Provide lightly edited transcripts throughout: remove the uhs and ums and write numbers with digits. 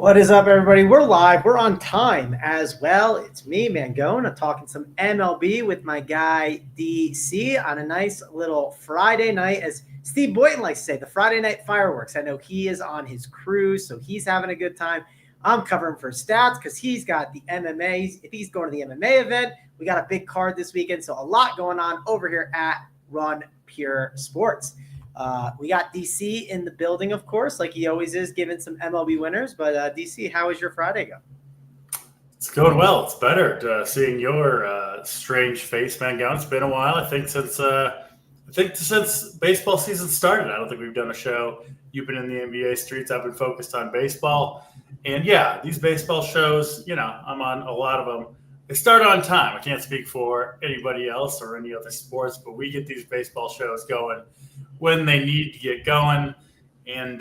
What is up, everybody? We're live. We're on time as well. It's me, Mangone. I'm talking some MLB with my guy, DC, on a nice little Friday night. As Steve Boynton likes to say, the Friday night fireworks. I know he is on his cruise, so he's having a good time. I'm covering for stats because he's got the MMA. If he's going to the MMA event, we got a big card this weekend, so a lot going on over here at Run Pure Sports. We got DC in the building, of course, like he always is, giving some MLB winners. But DC, how is your Friday go? It's going well. It's better seeing your strange face, Mangone. It's been a while. I think since baseball season started. I don't think we've done a show. You've been in the NBA streets. I've been focused on baseball. And yeah, these baseball shows, I'm on a lot of them. They start on time. I can't speak for anybody else or any other sports, but we get these baseball shows going when they need to get going. And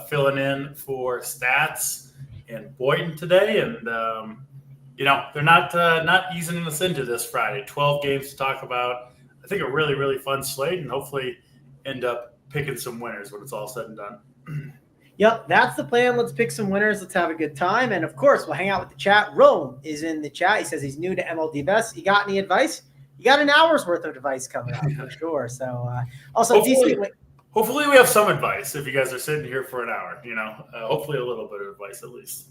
filling in for Stats and Boynton today. And, they're not easing us into this Friday. 12 games to talk about. I think a really, really fun slate, and hopefully end up picking some winners when it's all said and done. Yep, that's the plan. Let's pick some winners. Let's have a good time. And, of course, we'll hang out with the chat. Rome is in the chat. He says he's new to MLB DFS. You got any advice? You got an hour's worth of advice coming out for sure. So, also, hopefully we have some advice if you guys are sitting here for an hour. Hopefully a little bit of advice at least.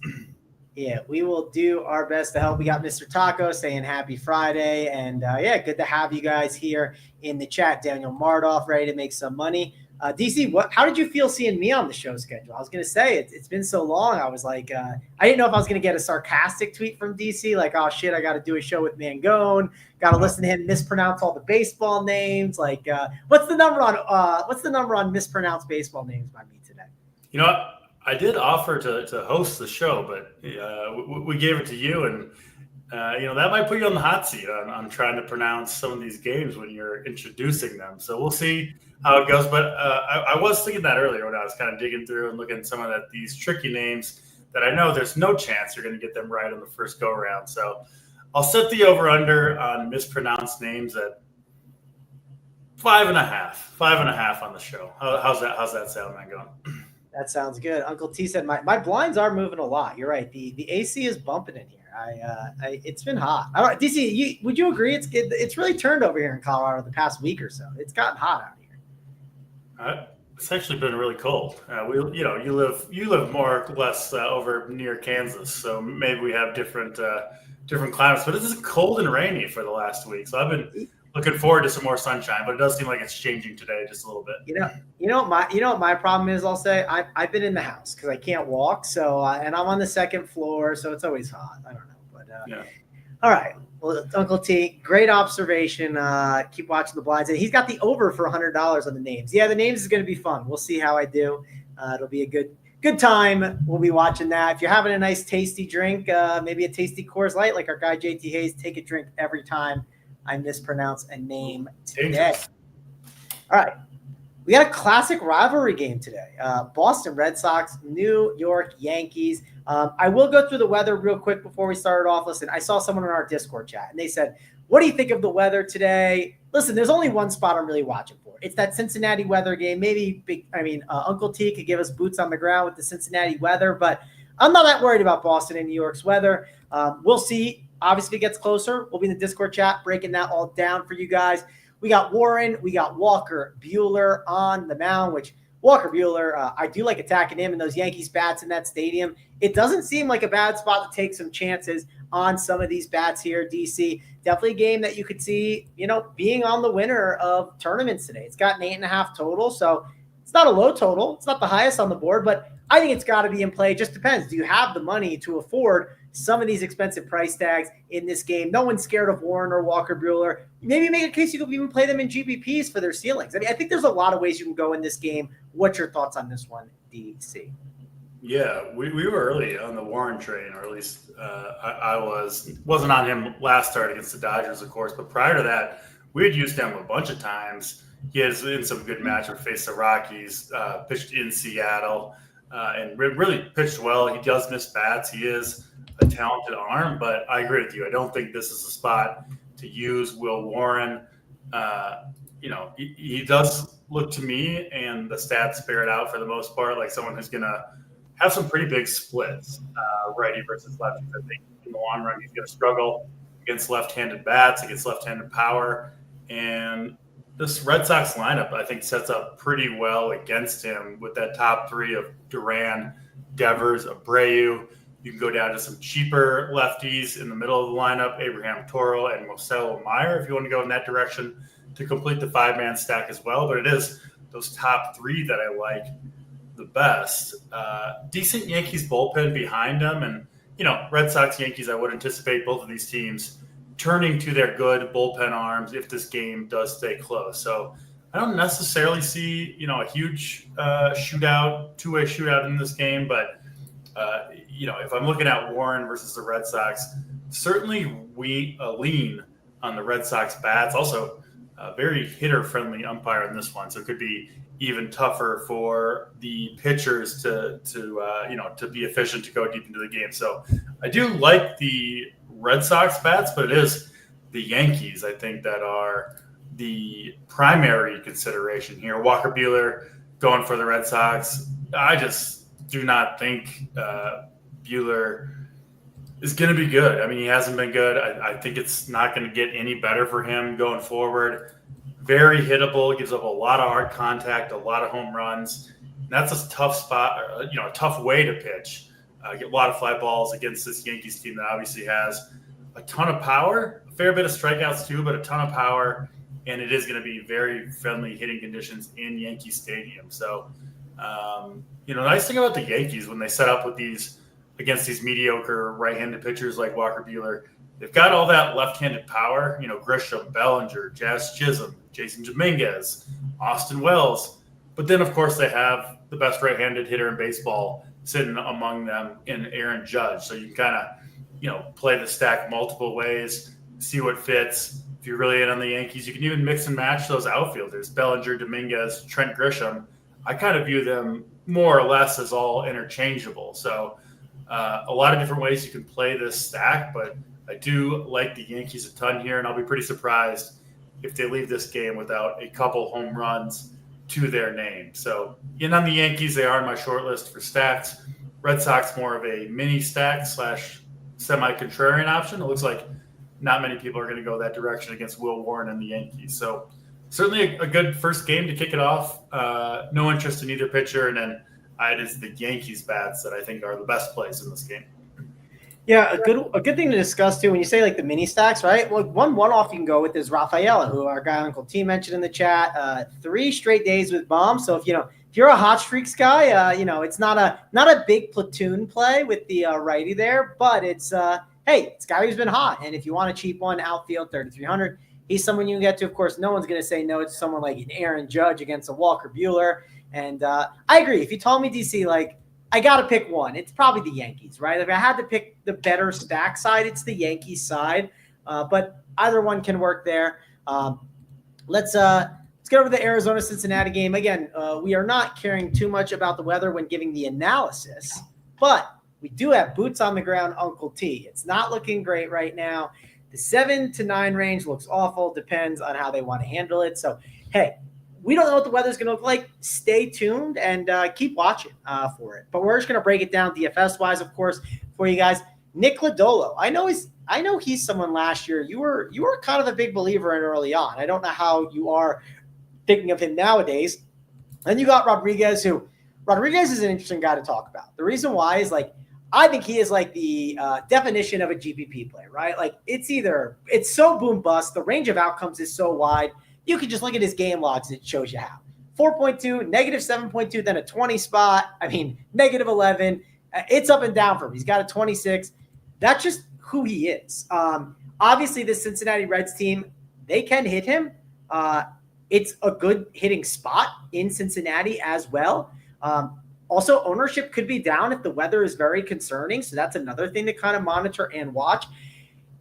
Yeah, we will do our best to help. We got Mr. Taco saying happy Friday. And, good to have you guys here in the chat. Daniel Mardoff ready to make some money. DC, how did you feel seeing me on the show schedule? I was going to say it's been so long. I was like, I didn't know if I was going to get a sarcastic tweet from DC, like, oh shit, I got to do a show with Mangone. Got to listen to him mispronounce all the baseball names. Like, what's the number on mispronounced baseball names by me today? You know what? I did offer to host the show, but we gave it to you, and that might put you on the hot seat on trying to pronounce some of these games when you're introducing them. So we'll see how it goes. But I was thinking that earlier when I was kind of digging through and looking at some of these tricky names that I know there's no chance you're going to get them right on the first go around. So I'll set the over under on mispronounced names at 5.5 on the show. How's that sound, man, going? That sounds good. Uncle T said my blinds are moving a lot. You're right. The AC is bumping in here. It's been hot. I don't, DC, would you agree? It's really turned over here in Colorado the past week or so. It's gotten hot out here. It's actually been really cold. You live more or less over near Kansas, so maybe we have different climates. But it's cold and rainy for the last week, so I've been looking forward to some more sunshine. But it does seem like it's changing today just a little bit. You know what my problem is. I'll say I've been in the house because I can't walk. So and I'm on the second floor, so it's always hot. I don't know, but yeah. All right. Well, Uncle T, great observation. Keep watching the blinds. And he's got the over for $100 on the names. Yeah, the names is going to be fun. We'll see how I do. It'll be a good time. We'll be watching that. If you're having a nice tasty drink, maybe a tasty Coors Light, like our guy JT Hayes, take a drink every time I mispronounce a name today. All right. We got a classic rivalry game today. Boston Red Sox, New York Yankees. I will go through the weather real quick before we start off. Listen, I saw someone in our Discord chat, and they said, what do you think of the weather today? Listen, there's only one spot I'm really watching for. It's that Cincinnati weather game. Uncle T could give us boots on the ground with the Cincinnati weather, but I'm not that worried about Boston and New York's weather. We'll see. Obviously, it gets closer. We'll be in the Discord chat breaking that all down for you guys. We got Warren. We got Walker Buehler on the mound, which Walker Buehler, I do like attacking him and those Yankees bats in that stadium. It doesn't seem like a bad spot to take some chances on some of these bats here, DC. Definitely a game that you could see, being on the winner of tournaments today. It's got an 8.5 total, so it's not a low total. It's not the highest on the board, but I think it's got to be in play. It just depends. Do you have the money to afford some of these expensive price tags in this game? No one's scared of Warren or Walker Buehler. Maybe make a case you could even play them in GPPs for their ceilings. I think there's a lot of ways you can go in this game. What's your thoughts on this one, DC? Yeah, we were early on the Warren train, or at least I wasn't on him last start against the Dodgers, of course, but prior to that, we had used him a bunch of times. He has in some good matchups, faced the Rockies, pitched in Seattle, and really pitched well. He does miss bats. He is a talented arm, but I agree with you. I don't think this is a spot to use Will Warren. He does look to me, and the stats bear it out for the most part, like someone who's going to have some pretty big splits, righty versus lefty. I think in the long run he's going to struggle against left-handed bats, against left-handed power, and this Red Sox lineup, I think, sets up pretty well against him with that top three of Duran, Devers, Abreu. You can go down to some cheaper lefties in the middle of the lineup, Abraham Toro and Marcelo Meyer, if you want to go in that direction to complete the five-man stack as well. But it is those top three that I like the best. Decent Yankees bullpen behind them. And, Red Sox, Yankees, I would anticipate both of these teams turning to their good bullpen arms if this game does stay close. So I don't necessarily see, a huge shootout, two-way shootout in this game. But, if I'm looking at Warren versus the Red Sox, certainly we lean on the Red Sox bats. Also, a very hitter-friendly umpire in this one. So it could be even tougher for the pitchers to be efficient to go deep into the game. So I do like the Red Sox bats, but it is the Yankees, I think, that are the primary consideration here. Walker Buehler going for the Red Sox. I just do not think Buehler is going to be good. I mean, he hasn't been good. I think it's not going to get any better for him going forward. Very hittable, gives up a lot of hard contact, a lot of home runs. And that's a tough spot, a tough way to pitch. Get a lot of fly balls against this Yankees team that obviously has a ton of power, a fair bit of strikeouts too, but a ton of power. And it is going to be very friendly hitting conditions in Yankee Stadium. So, the nice thing about the Yankees when they set up with against these mediocre right-handed pitchers like Walker Buehler, they've got all that left-handed power, Grisham, Bellinger, Jazz Chisholm, Jason Dominguez, Austin Wells. But then, of course, they have the best right-handed hitter in baseball sitting among them in Aaron Judge. So you can kind of, play the stack multiple ways, see what fits. If you're really in on the Yankees, you can even mix and match those outfielders, Bellinger, Dominguez, Trent Grisham. I kind of view them more or less as all interchangeable. So a lot of different ways you can play this stack, but I do like the Yankees a ton here, and I'll be pretty surprised if they leave this game without a couple home runs to their name. So in on the Yankees, they are on my short list for stacks. Red Sox, more of a mini stack / semi-contrarian option. It looks like not many people are going to go that direction against Will Warren and the Yankees. So certainly a good first game to kick it off. No interest in either pitcher, and then it is the Yankees bats that I think are the best plays in this game. Yeah, a good thing to discuss too when you say like the mini stacks, right? Well, one-off you can go with is Rafaela, who our guy Uncle T mentioned in the chat. 3 straight days with bombs. So if you're a hot streaks guy, it's not a big platoon play with the righty there, but it's it's a guy who's been hot, and if you want a cheap one, outfield 3,300. He's someone you can get to. Of course, no one's going to say no to someone like an Aaron Judge against a Walker Buehler. And I agree. If you told me, DC, I got to pick one, it's probably the Yankees, right? If I had to pick the better stack side, it's the Yankees side. But either one can work there. Let's get over the Arizona-Cincinnati game. Again, we are not caring too much about the weather when giving the analysis, but we do have boots on the ground Uncle T. It's not looking great right now. The 7 to 9 range looks awful. Depends on how they want to handle it. So, hey, we don't know what the weather's going to look like. Stay tuned and keep watching for it. But we're just going to break it down DFS-wise, of course, for you guys. Nick Lodolo. I know he's someone last year. You were kind of a big believer in early on. I don't know how you are thinking of him nowadays. Then you got Rodriguez, who Rodriguez is an interesting guy to talk about. The reason why is I think he is like the definition of a GPP play, right? It's so boom bust. The range of outcomes is so wide. You can just look at his game logs. It shows you how. 4.2, negative 7.2, then a 20 spot. Negative 11. It's up and down for him. He's got a 26. That's just who he is. Obviously, this Cincinnati Reds team, they can hit him. It's a good hitting spot in Cincinnati as well. Also, ownership could be down if the weather is very concerning. So that's another thing to kind of monitor and watch.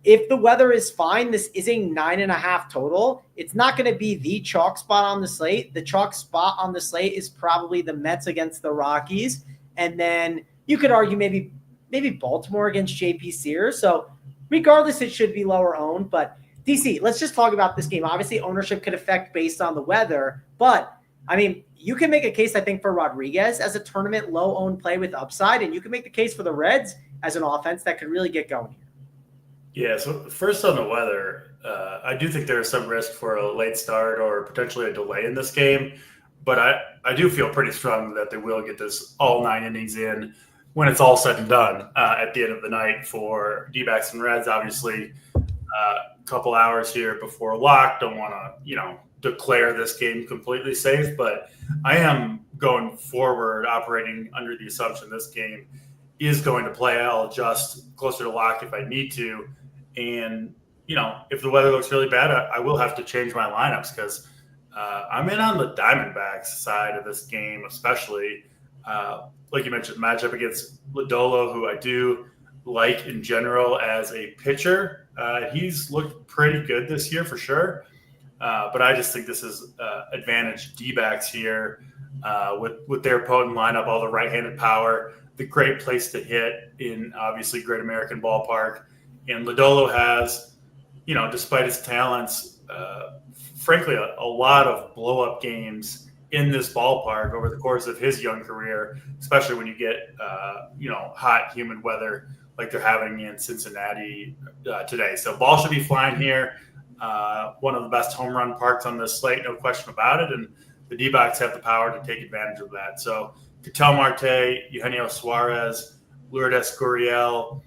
If the weather is fine, this is a 9.5 total. It's not going to be the chalk spot on the slate. The chalk spot on the slate is probably the Mets against the Rockies. And then you could argue maybe Baltimore against JP Sears. So regardless, it should be lower owned. But DC, let's just talk about this game. Obviously, ownership could affect based on the weather. But I mean, you can make a case, I think, for Rodriguez as a tournament low-owned play with upside, and you can make the case for the Reds as an offense that could really get going here. Yeah, so first on the weather, I do think there is some risk for a late start or potentially a delay in this game, but I do feel pretty strong that they will get this all 9 innings in when it's all said and done at the end of the night for D-backs and Reds. Obviously, a couple hours here before lock. Don't want to, declare this game completely safe, but I am going forward operating under the assumption this game is going to play. I'll adjust closer to lock if I need to. And, if the weather looks really bad, I will have to change my lineups because I'm in on the Diamondbacks side of this game, especially. Like you mentioned, matchup against Lodolo, who I do like in general as a pitcher. He's looked pretty good this year for sure. But I just think this is advantage D-backs here with their potent lineup, all the right-handed power, the great place to hit in obviously Great American Ballpark. And Lodolo has, despite his talents, frankly, a lot of blow-up games in this ballpark over the course of his young career, especially when you get, hot, humid weather like they're having in Cincinnati today. So ball should be flying here. One of the best home run parks on this slate, no question about it. And the D-backs have the power to take advantage of that. So Ketel Marte, Eugenio Suarez, Lourdes Gurriel,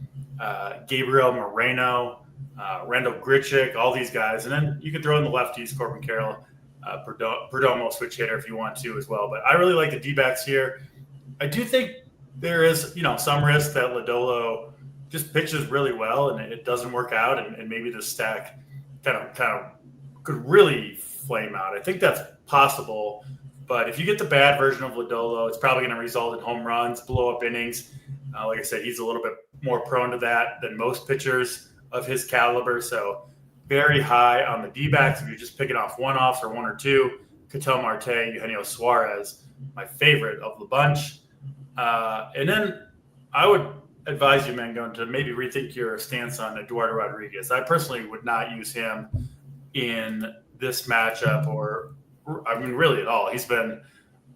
Gabriel Moreno, Randall Grichuk, all these guys. And then you can throw in the lefties, Corbin Carroll, Perdomo, switch hitter if you want to as well. But I really like the D-backs here. I do think there is, some risk that Lodolo just pitches really well and it doesn't work out, and maybe the stack kind of could really flame out. I think that's possible, but if you get the bad version of Lodolo, it's probably going to result in home runs, blow up innings. Like I said, he's a little bit more prone to that than most pitchers of his caliber. So very high on the D-backs. If you're just picking off one-offs or one or two, Ketel Marte, Eugenio Suarez, my favorite of the bunch. And then I would advise you, Mangone, to maybe rethink your stance on Eduardo Rodriguez. I personally would not use him in this matchup really at all. He's been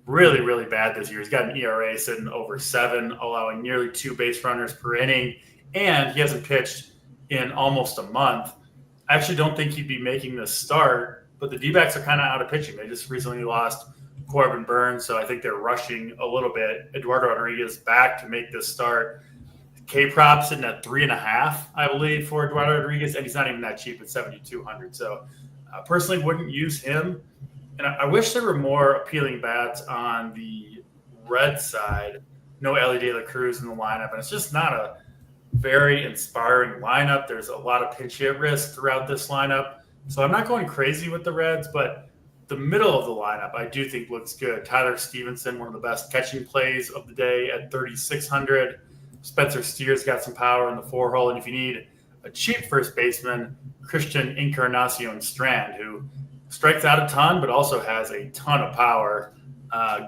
really, really bad this year. He's got an ERA sitting over 7, allowing nearly 2 base runners per inning, and he hasn't pitched in almost a month. I actually don't think he'd be making this start, but the D-backs are kind of out of pitching. They just recently lost Corbin Burns, so I think they're rushing a little bit. Eduardo Rodriguez back to make this start. K-prop sitting at 3.5, I believe, for Eduardo Rodriguez, and he's not even that cheap at 7,200. So personally wouldn't use him. And I wish there were more appealing bats on the Red side. No Ellie De La Cruz in the lineup, and it's just not a very inspiring lineup. There's a lot of pinch hit risk throughout this lineup. So I'm not going crazy with the Reds, but the middle of the lineup I do think looks good. Tyler Stevenson, one of the best catching plays of the day at 3,600. Spencer Steer's got some power in the 4-hole. And if you need a cheap first baseman, Christian Encarnacion Strand, who strikes out a ton, but also has a ton of power.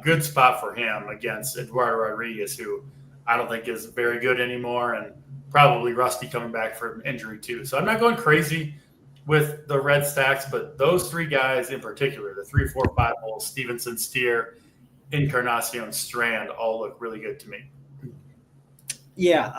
Good spot for him against Eduardo Rodriguez, who I don't think is very good anymore and probably rusty coming back from injury too. So I'm not going crazy with the Red stacks, but those 3 guys in particular, the 3, 4, 5 holes, Stevenson, Steer, Encarnacion, Strand, all look really good to me. Yeah,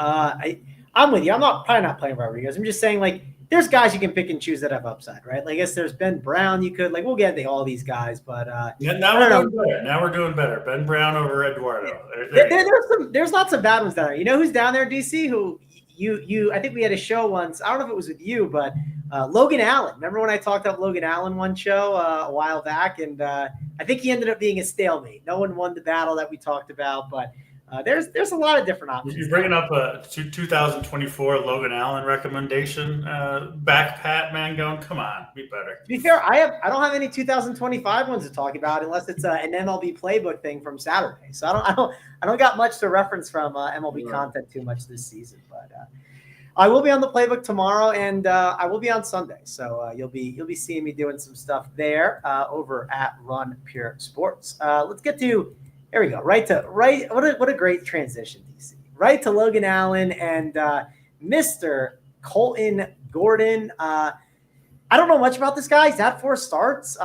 I'm with you. I'm probably not playing Rodriguez. I'm just saying, like, there's guys you can pick and choose that have upside, right? Like, I guess there's Ben Brown. You could, we'll get into all these guys, but now we're doing better. Ben Brown over Eduardo. There's lots of bad ones down there. You know who's down there, DC? Who I think we had a show once. I don't know if it was with you, but Logan Allen. Remember when I talked about Logan Allen one show a while back? And I think he ended up being a stalemate. No one won the battle that we talked about, but there's a lot of different options. You're bringing up a 2024 Logan Allen recommendation, back Pat Mangone. Come on, be better. To be fair, I don't have any 2025 ones to talk about unless it's an MLB playbook thing from Saturday. So I don't got much to reference from MLB content too much this season. But I will be on the playbook tomorrow, and I will be on Sunday. So you'll be seeing me doing some stuff there over at Run Pure Sports. Let's get to. There we go. Right. What a great transition, DC. Right to Logan Allen and Mr. Colton Gordon. I don't know much about this guy. He's had 4 starts.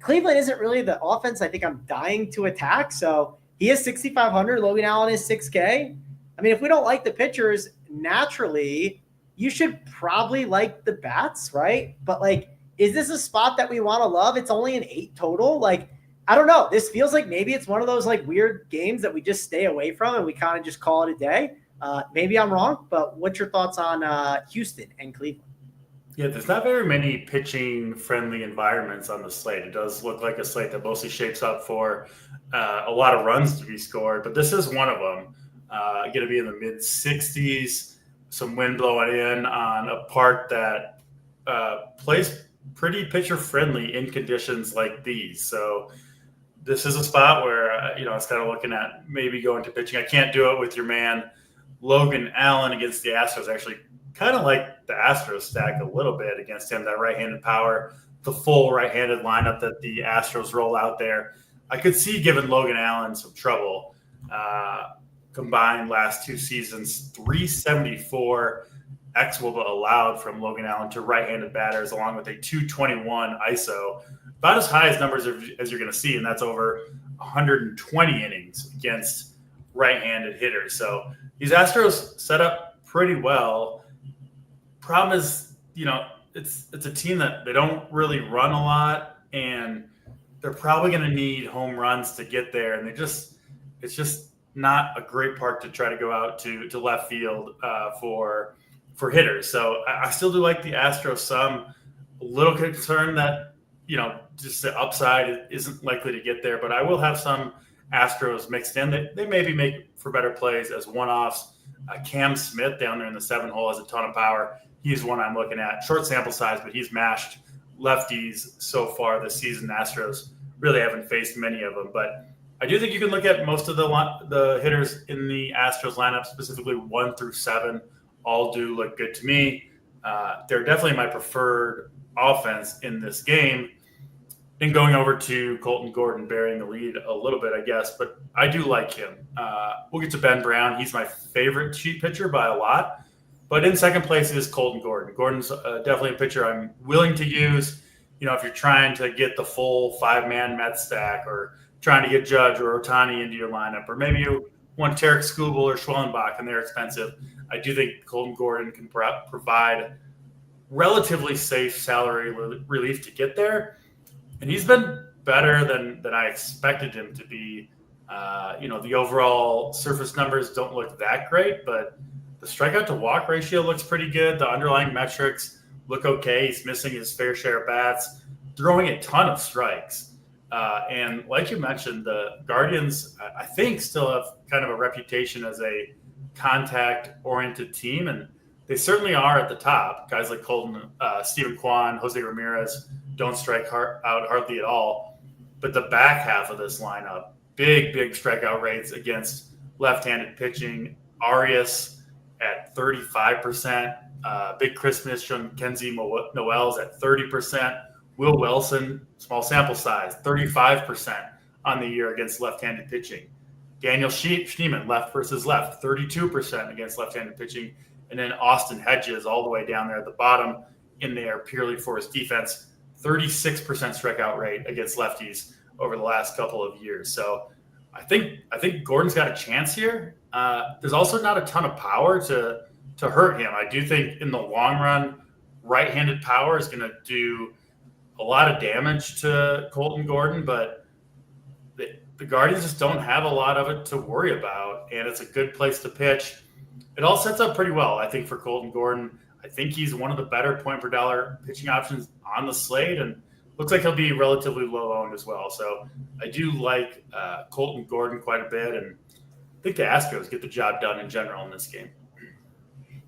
Cleveland isn't really the offense I think I'm dying to attack. So he is 6,500. Logan Allen is 6K. I mean, if we don't like the pitchers, naturally, you should probably like the bats, right? But like, is this a spot that we want to love? It's only an 8 total. Like, I don't know. This feels like maybe it's one of those like weird games that we just stay away from and we kind of just call it a day. Maybe I'm wrong, but what's your thoughts on Houston and Cleveland? Yeah, there's not very many pitching-friendly environments on the slate. It does look like a slate that mostly shapes up for a lot of runs to be scored, but this is one of them. Going to be in the mid-60s, some wind blowing in on a park that plays pretty pitcher-friendly in conditions like these. So this is a spot where, I was kind of looking at maybe going to pitching. I can't do it with your man Logan Allen against the Astros. Actually, kind of like the Astros stack a little bit against him, that right-handed power, the full right-handed lineup that the Astros roll out there. I could see giving Logan Allen some trouble. Combined last 2 seasons, 374 xWOBA allowed from Logan Allen to right-handed batters, along with a 221 ISO. About as high as numbers as you're going to see, and that's over 120 innings against right-handed hitters. So these Astros set up pretty well. Problem is, it's a team that they don't really run a lot, and they're probably going to need home runs to get there. And it's just not a great park to try to go out to left field for hitters. So I still do like the Astros some. A little concerned that, just the upside isn't likely to get there, but I will have some Astros mixed in. They maybe make for better plays as one-offs. Cam Smith down there in the 7 hole has a ton of power. He's one I'm looking at. Short sample size, but he's mashed lefties so far this season. Astros really haven't faced many of them, but I do think you can look at most of the hitters in the Astros lineup, specifically 1 through 7. All do look good to me. They're definitely my preferred offense in this game. And going over to Colton Gordon, bearing the lead a little bit, I guess, but I do like him. We'll get to Ben Brown. He's my favorite cheap pitcher by a lot. But in second place is Colton Gordon. Gordon's definitely a pitcher I'm willing to use. If you're trying to get the full 5-man Mets stack, or trying to get Judge or Ohtani into your lineup, or maybe you want Tarek Skubal or Schwellenbach and they're expensive, I do think Colton Gordon can provide relatively safe salary relief to get there. And he's been better than I expected him to be. The overall surface numbers don't look that great, but the strikeout to walk ratio looks pretty good. The underlying metrics look okay. He's missing his fair share of bats, throwing a ton of strikes. And like you mentioned, the Guardians, I think, still have kind of a reputation as a contact-oriented team, and they certainly are at the top. Guys like Colton, Steven Kwan, Jose Ramirez don't strike out hardly at all. But the back half of this lineup, big strikeout rates against left-handed pitching. Arias at 35%. Big Christmas from Kenzie Noel's at 30%. Will Wilson, small sample size, 35% on the year against left-handed pitching. Daniel Schneemann, left versus left, 32% against left-handed pitching. And then Austin Hedges all the way down there at the bottom in there purely for his defense, 36% strikeout rate against lefties over the last couple of years. So I think Gordon's got a chance here. There's also not a ton of power to hurt him. I do think in the long run, right-handed power is going to do a lot of damage to Colton Gordon, but the Guardians just don't have a lot of it to worry about, and it's a good place to pitch. It all sets up pretty well, I think, for Colton Gordon. I think he's one of the better point per dollar pitching options on the slate, and looks like he'll be relatively low owned as well. So I do like Colton Gordon quite a bit, and I think the Astros get the job done in general in this game.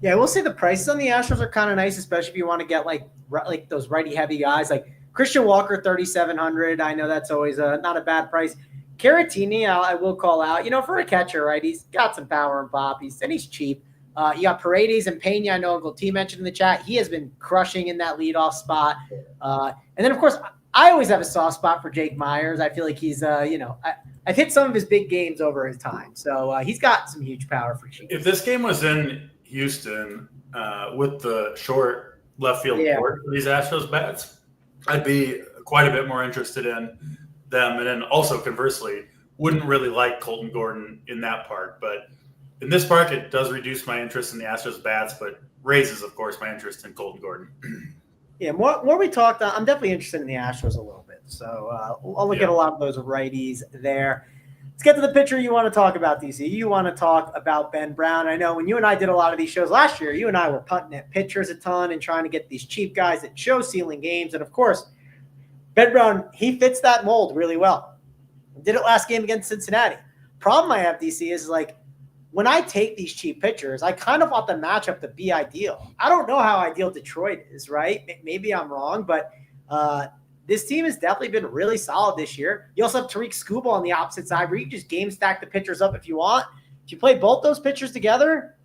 Yeah, we'll say the prices on the Astros are kind of nice, especially if you want to get like those righty heavy guys like Christian Walker, 3,700. I know that's always not a bad price. Caratini, I will call out, for a catcher, right? He's got some power and pop. He's cheap. You got Paredes and Pena. I know Uncle T mentioned in the chat. He has been crushing in that leadoff spot. And then, of course, I always have a soft spot for Jake Myers. I feel like he's, I've hit some of his big games over his time. So he's got some huge power for cheap. If this game was in Houston with the short left field port for these Astros bats, I'd be quite a bit more interested in them. And then also conversely, wouldn't really like Colton Gordon in that park. But in this park, it does reduce my interest in the Astros bats, but raises, of course, my interest in Colton Gordon. Yeah, more we talked, I'm definitely interested in the Astros a little bit. So I'll look at a lot of those righties there. Let's get to the pitcher you want to talk about, DC. You want to talk about Ben Brown. I know when you and I did a lot of these shows last year, you and I were punting at pitchers a ton and trying to get these cheap guys that show ceiling games. And, of course, Ben Brown, he fits that mold really well. Did it last game against Cincinnati. Problem I have, DC, is like when I take these cheap pitchers, I kind of want the matchup to be ideal. I don't know how ideal Detroit is, right? Maybe I'm wrong, but this team has definitely been really solid this year. You also have Tariq Skubal on the opposite side where you can just game stack the pitchers up if you want. If you play both those pitchers together,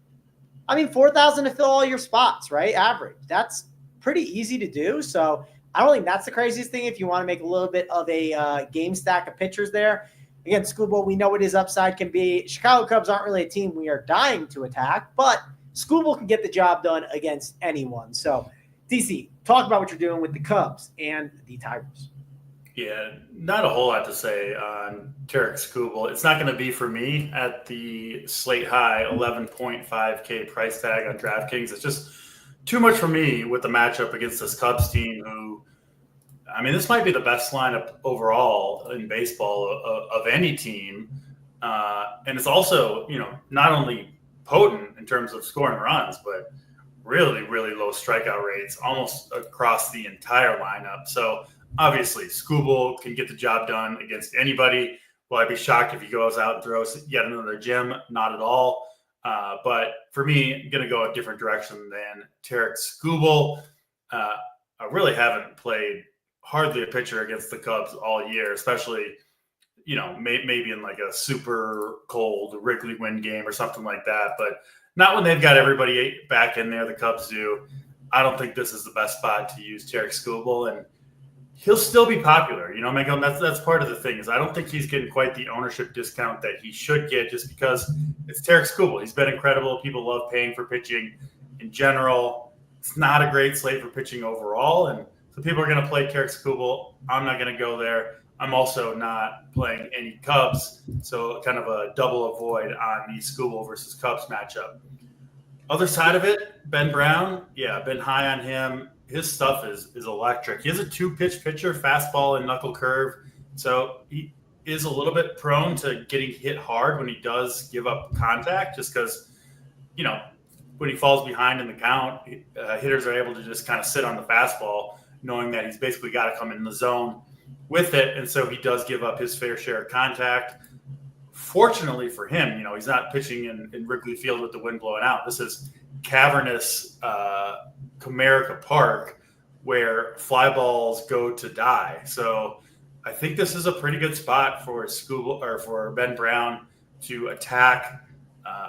I mean, 4,000 to fill all your spots, right? Average. That's pretty easy to do. So I don't think that's the craziest thing if you want to make a little bit of a game stack of pitchers there. Again, Skubal, we know what his upside can be. Chicago Cubs aren't really a team we are dying to attack, but Skubal can get the job done against anyone. So, DC, talk about what you're doing with the Cubs and the Tigers. Yeah, not a whole lot to say on Tariq Skubal. It's not going to be for me at the slate high 11.5K price tag on DraftKings. It's just too much for me with the matchup against this Cubs team who, I mean, this might be the best lineup overall in baseball of any team. And it's also, not only potent in terms of scoring runs, but really, really low strikeout rates almost across the entire lineup. So obviously, Skubal can get the job done against anybody. Will I be shocked if he goes out and throws yet another gem? Not at all. But for me, I'm going to go a different direction than Tariq Skubal. I really haven't played hardly a pitcher against the Cubs all year, especially, maybe in like a super cold Wrigley wind game or something like that. But not when they've got everybody back in there, the Cubs do. I don't think this is the best spot to use Tariq Skubal, and he'll still be popular. Megan, that's part of the thing is I don't think he's getting quite the ownership discount that he should get just because it's Tariq Skubal. He's been incredible. People love paying for pitching in general. It's not a great slate for pitching overall, and so people are going to play Tariq Skubal. I'm not going to go there. I'm also not playing any Cubs, so kind of a double avoid on the Skubal versus Cubs matchup. Other side of it, Ben Brown, been high on him. His stuff is electric. He has a 2-pitch pitcher, fastball and knuckle curve, so he is a little bit prone to getting hit hard when he does give up contact just because, when he falls behind in the count, hitters are able to just kind of sit on the fastball knowing that he's basically got to come in the zone with it. And so he does give up his fair share of contact. Fortunately for him, he's not pitching in Wrigley Field with the wind blowing out. This is cavernous Comerica Park where fly balls go to die. So I think this is a pretty good spot for Skubal or for Ben Brown to attack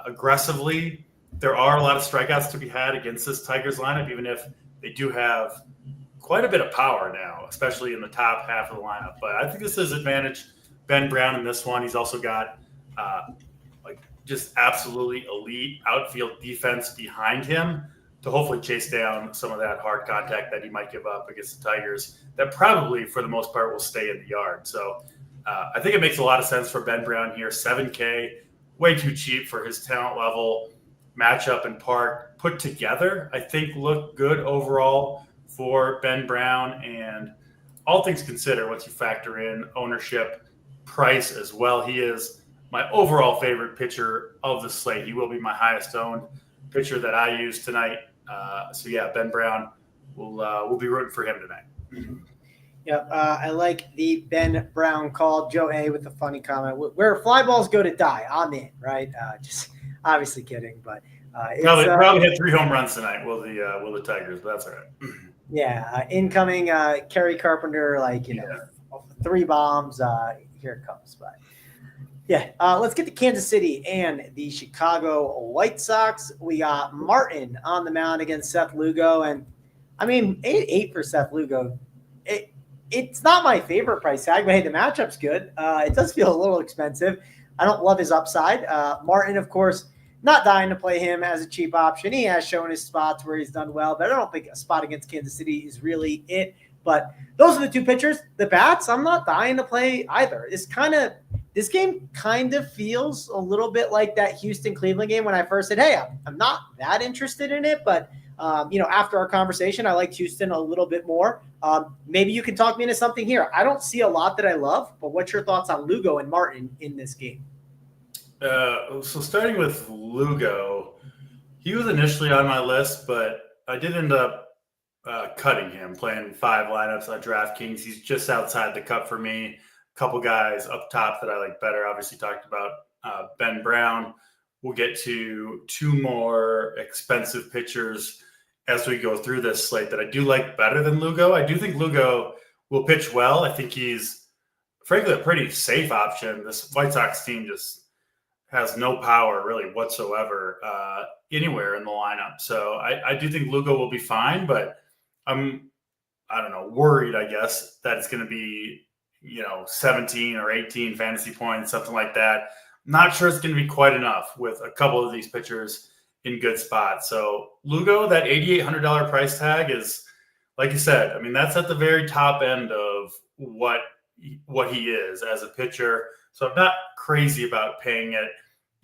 aggressively. There are a lot of strikeouts to be had against this Tigers lineup, even if they do have quite a bit of power now, especially in the top half of the lineup. But I think this is advantage Ben Brown in this one. He's also got just absolutely elite outfield defense behind him to hopefully chase down some of that hard contact that he might give up against the Tigers that probably, for the most part, will stay in the yard. So I think it makes a lot of sense for Ben Brown here. 7K, way too cheap for his talent level. Matchup and park put together, I think, look good overall for Ben Brown. And all things considered, once you factor in ownership, price as well, he is my overall favorite pitcher of the slate. He will be my highest owned pitcher that I use tonight. Ben Brown, we'll be rooting for him tonight. Yep, I like the Ben Brown call. Joe A with the funny comment. Where fly balls go to die, I'm in, right? Just obviously kidding, but probably hit 3 home runs tonight. Will the Tigers? But that's all right. Yeah, incoming Kerry Carpenter, 3 bombs. Here it comes, but let's get to Kansas City and the Chicago White Sox. We got Martin on the mound against Seth Lugo, and I mean 8 for Seth Lugo. It's not my favorite price tag, but hey, the matchup's good. It does feel a little expensive. I don't love his upside. Martin, of course, Not dying to play him as a cheap option. He has shown his spots where he's done well, but I don't think a spot against Kansas City is really it. But those are the two pitchers. The bats, I'm not dying to play either. This game kind of feels a little bit like that Houston-Cleveland game when I first said, hey, I'm not that interested in it, but after our conversation, I liked Houston a little bit more. Maybe you can talk me into something here. I don't see a lot that I love, but what's your thoughts on Lugo and Martin in this game? So starting with Lugo, he was initially on my list, but I did end up cutting him, playing 5 lineups on DraftKings. He's just outside the cut for me. A couple guys up top that I like better. Obviously talked about Ben Brown. We'll get to 2 more expensive pitchers as we go through this slate that I do like better than Lugo. I do think Lugo will pitch well. I think he's, frankly, a pretty safe option. This White Sox team just has no power really whatsoever anywhere in the lineup. So I do think Lugo will be fine, but I'm, worried, I guess, that it's going to be, 17 or 18 fantasy points, something like that. Not sure it's going to be quite enough with a couple of these pitchers in good spots. So Lugo, that $8,800 price tag is, like you said, that's at the very top end of what he is as a pitcher. So I'm not crazy about paying it,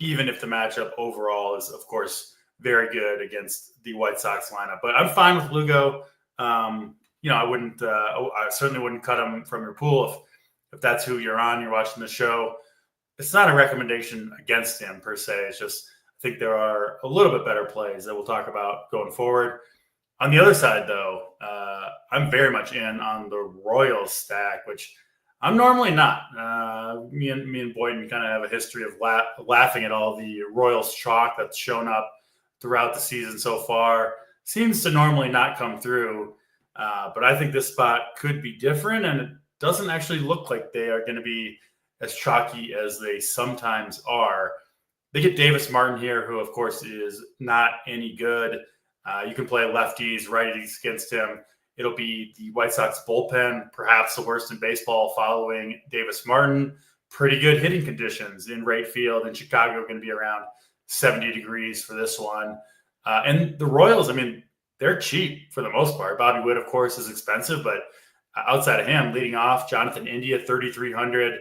even if the matchup overall is, of course, very good against the White Sox lineup. But I'm fine with Lugo. I certainly wouldn't cut him from your pool if that's who you're watching the show. It's not a recommendation against him per se. It's just, I think there are a little bit better plays that we'll talk about going forward. On the other side, though, I'm very much in on the Royals stack, which I'm normally not. Me and Boyden kind of have a history of laughing at all the Royals chalk that's shown up throughout the season so far. Seems to normally not come through, but I think this spot could be different, and it doesn't actually look like they are going to be as chalky as they sometimes are. They get Davis Martin here, who, of course, is not any good. You can play lefties, righties against him. It'll be the White Sox bullpen, perhaps the worst in baseball following Davis Martin. Pretty good hitting conditions in right field. In Chicago, going to be around 70 degrees for this one. And the Royals, they're cheap for the most part. Bobby Witt, of course, is expensive, but outside of him, leading off, Jonathan India, 3,300.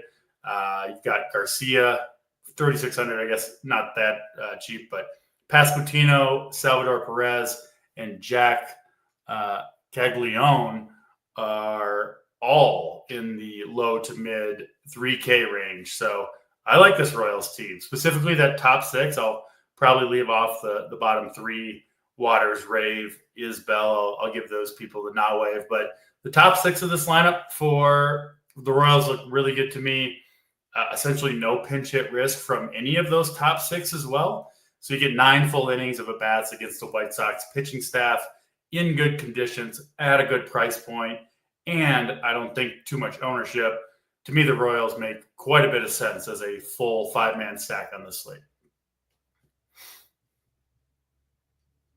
You've got Garcia, 3,600, I guess, not that cheap, but Pasquantino, Salvador Perez, and Jack Caglione are all in the low to mid 3K range. So I like this Royals team, specifically that top 6. I'll probably leave off the bottom 3, Waters, Rave, Isbell. I'll give those people the nod wave. But the top 6 of this lineup for the Royals look really good to me. Essentially no pinch hit risk from any of those top 6 as well. So you get 9 full innings of at-bats against the White Sox pitching staff in good conditions at a good price point, and I don't think too much ownership. To me, the Royals make quite a bit of sense as a full 5-man stack on this slate.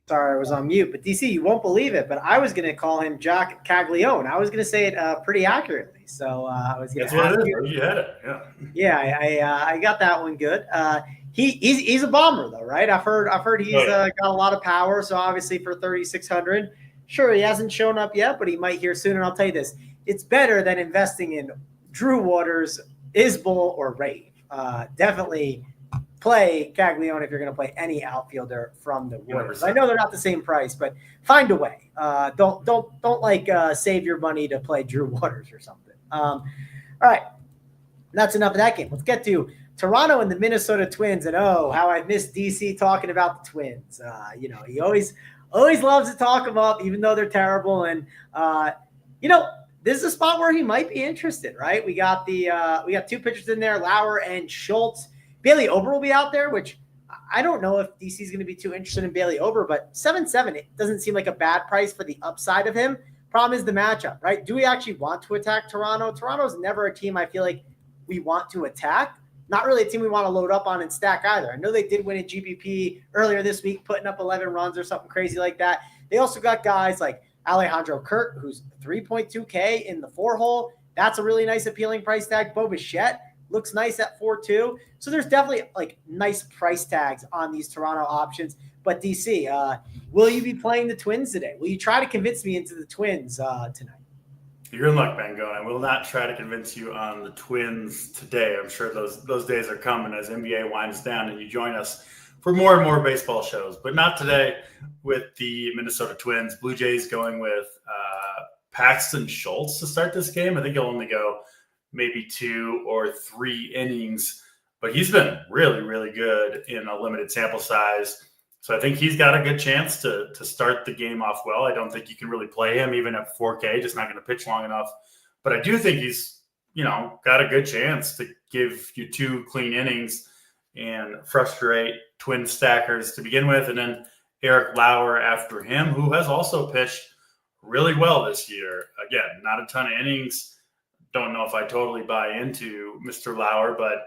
Sorry, I was on mute. But DC, you won't believe it, but I was going to call him Jack Caglione. I was going to say it pretty accurately. So I was going to ask you. You had it, yeah. Yeah, I got that one good. He's a bomber though, right? I've heard he's got a lot of power. So obviously for 3,600, sure he hasn't shown up yet, but he might here soon. And I'll tell you this: it's better than investing in Drew Waters, Isbell, or Rave. Definitely play Caglione if you're going to play any outfielder from the Warriors. I know they're not the same price, but find a way. Don't save your money to play Drew Waters or something. All right, that's enough of that game. Let's get to Toronto and the Minnesota Twins. And how I miss DC talking about the Twins. He always loves to talk them up, even though they're terrible. And this is a spot where he might be interested, right? We got 2 pitchers in there, Lauer and Schultz. Bailey Ober will be out there, which I don't know if DC is going to be too interested in Bailey Ober, but 7.7, it doesn't seem like a bad price for the upside of him. Problem is the matchup, right? Do we actually want to attack Toronto? Toronto's never a team I feel like we want to attack. Not really a team we want to load up on and stack either. I know they did win a GPP earlier this week, putting up 11 runs or something crazy like that. They also got guys like Alejandro Kirk, who's 3.2K in the 4-hole. That's a really nice appealing price tag. Bo Bichette, looks nice at 4-2. So there's definitely like nice price tags on these Toronto options. But DC, will you be playing the Twins today? Will you try to convince me into the Twins tonight? You're in luck, Mangone. I will not try to convince you on the Twins today. I'm sure those days are coming as NBA winds down and you join us for more and more baseball shows, but not today with the Minnesota Twins. Blue Jays going with Paxton Schultz to start this game. I think he'll only go maybe 2 or 3 innings, but he's been really, really good in a limited sample size. So I think he's got a good chance to start the game off well. I don't think you can really play him even at 4K, just not going to pitch long enough. But I do think he's, got a good chance to give you 2 clean innings and frustrate Twin stackers to begin with. And then Eric Lauer after him, who has also pitched really well this year. Again, not a ton of innings. Don't know if I totally buy into Mr. Lauer, but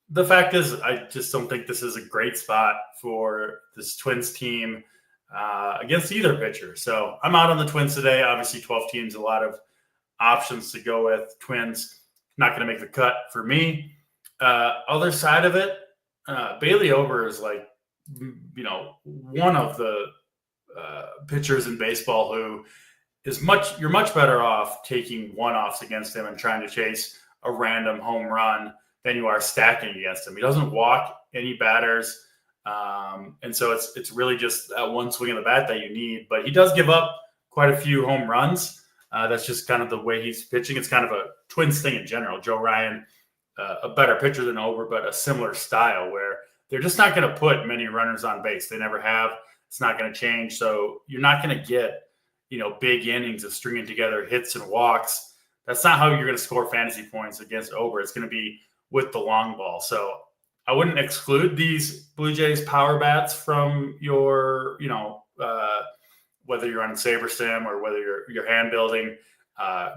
the fact is, I just don't think this is a great spot for this Twins team against either pitcher. So I'm out on the Twins today. Obviously, 12 teams, a lot of options to go with. Twins, not going to make the cut for me. Other side of it, Bailey Ober is like, one of the pitchers in baseball who is you're much better off taking one-offs against him and trying to chase a random home run than you are stacking against him. He doesn't walk any batters. And so it's really just that one swing of the bat that you need. But he does give up quite a few home runs. That's just kind of the way he's pitching. It's kind of a Twins thing in general. Joe Ryan, a better pitcher than Ober, but a similar style where they're just not going to put many runners on base. They never have. It's not going to change. So you're not going to get, big innings of stringing together hits and walks. That's not how you're going to score fantasy points against Ober. It's going to be with the long ball. So I wouldn't exclude these Blue Jays power bats from your, whether you're on SaberSim or whether you're hand building.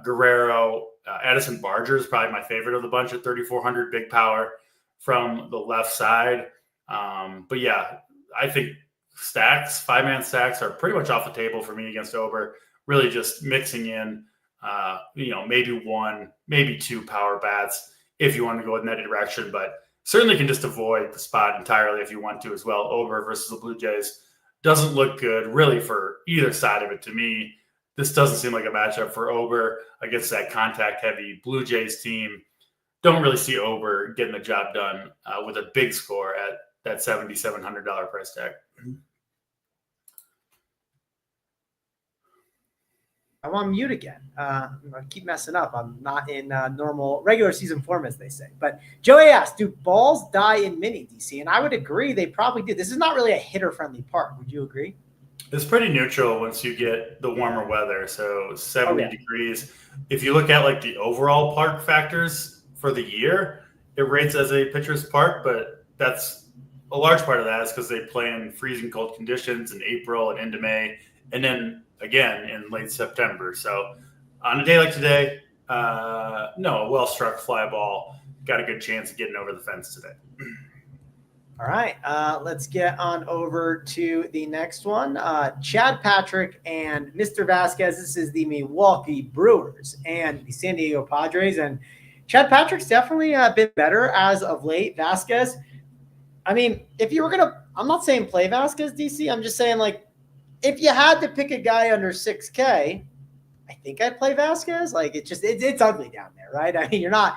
Guerrero, Addison Barger is probably my favorite of the bunch at 3,400 big power from the left side. But yeah, I think stacks, 5-man stacks are pretty much off the table for me against Ober. Really just mixing in, maybe 1, maybe 2 power bats if you want to go in that direction, but certainly can just avoid the spot entirely if you want to as well. Ober versus the Blue Jays doesn't look good really for either side of it to me. This doesn't seem like a matchup for Ober against that contact-heavy Blue Jays team. Don't really see Ober getting the job done with a big score at that $7,700 price tag. I'm on mute again. I keep messing up. I'm not in normal regular season form, as they say. But Joey asked, do balls die in mini, DC? And I would agree they probably do. This is not really a hitter-friendly park. Would you agree? It's pretty neutral once you get the warmer weather. So 70 degrees. If you look at like the overall park factors for the year, it rates as a pitcher's park, but that's a large part of that is because they play in freezing cold conditions in April and into May, and then again in late September. So on a day like today, a well-struck fly ball got a good chance of getting over the fence today. All right, let's get on over to the next one. Chad Patrick and Mr. Vasquez. This is the Milwaukee Brewers and the San Diego Padres. And Chad Patrick's definitely been better as of late. Vasquez, I mean, if you were going to – I'm not saying play Vasquez, DC. I'm just saying, like, if you had to pick a guy under 6K, I think I'd play Vasquez. Like, it's ugly down there, right? I mean, you're not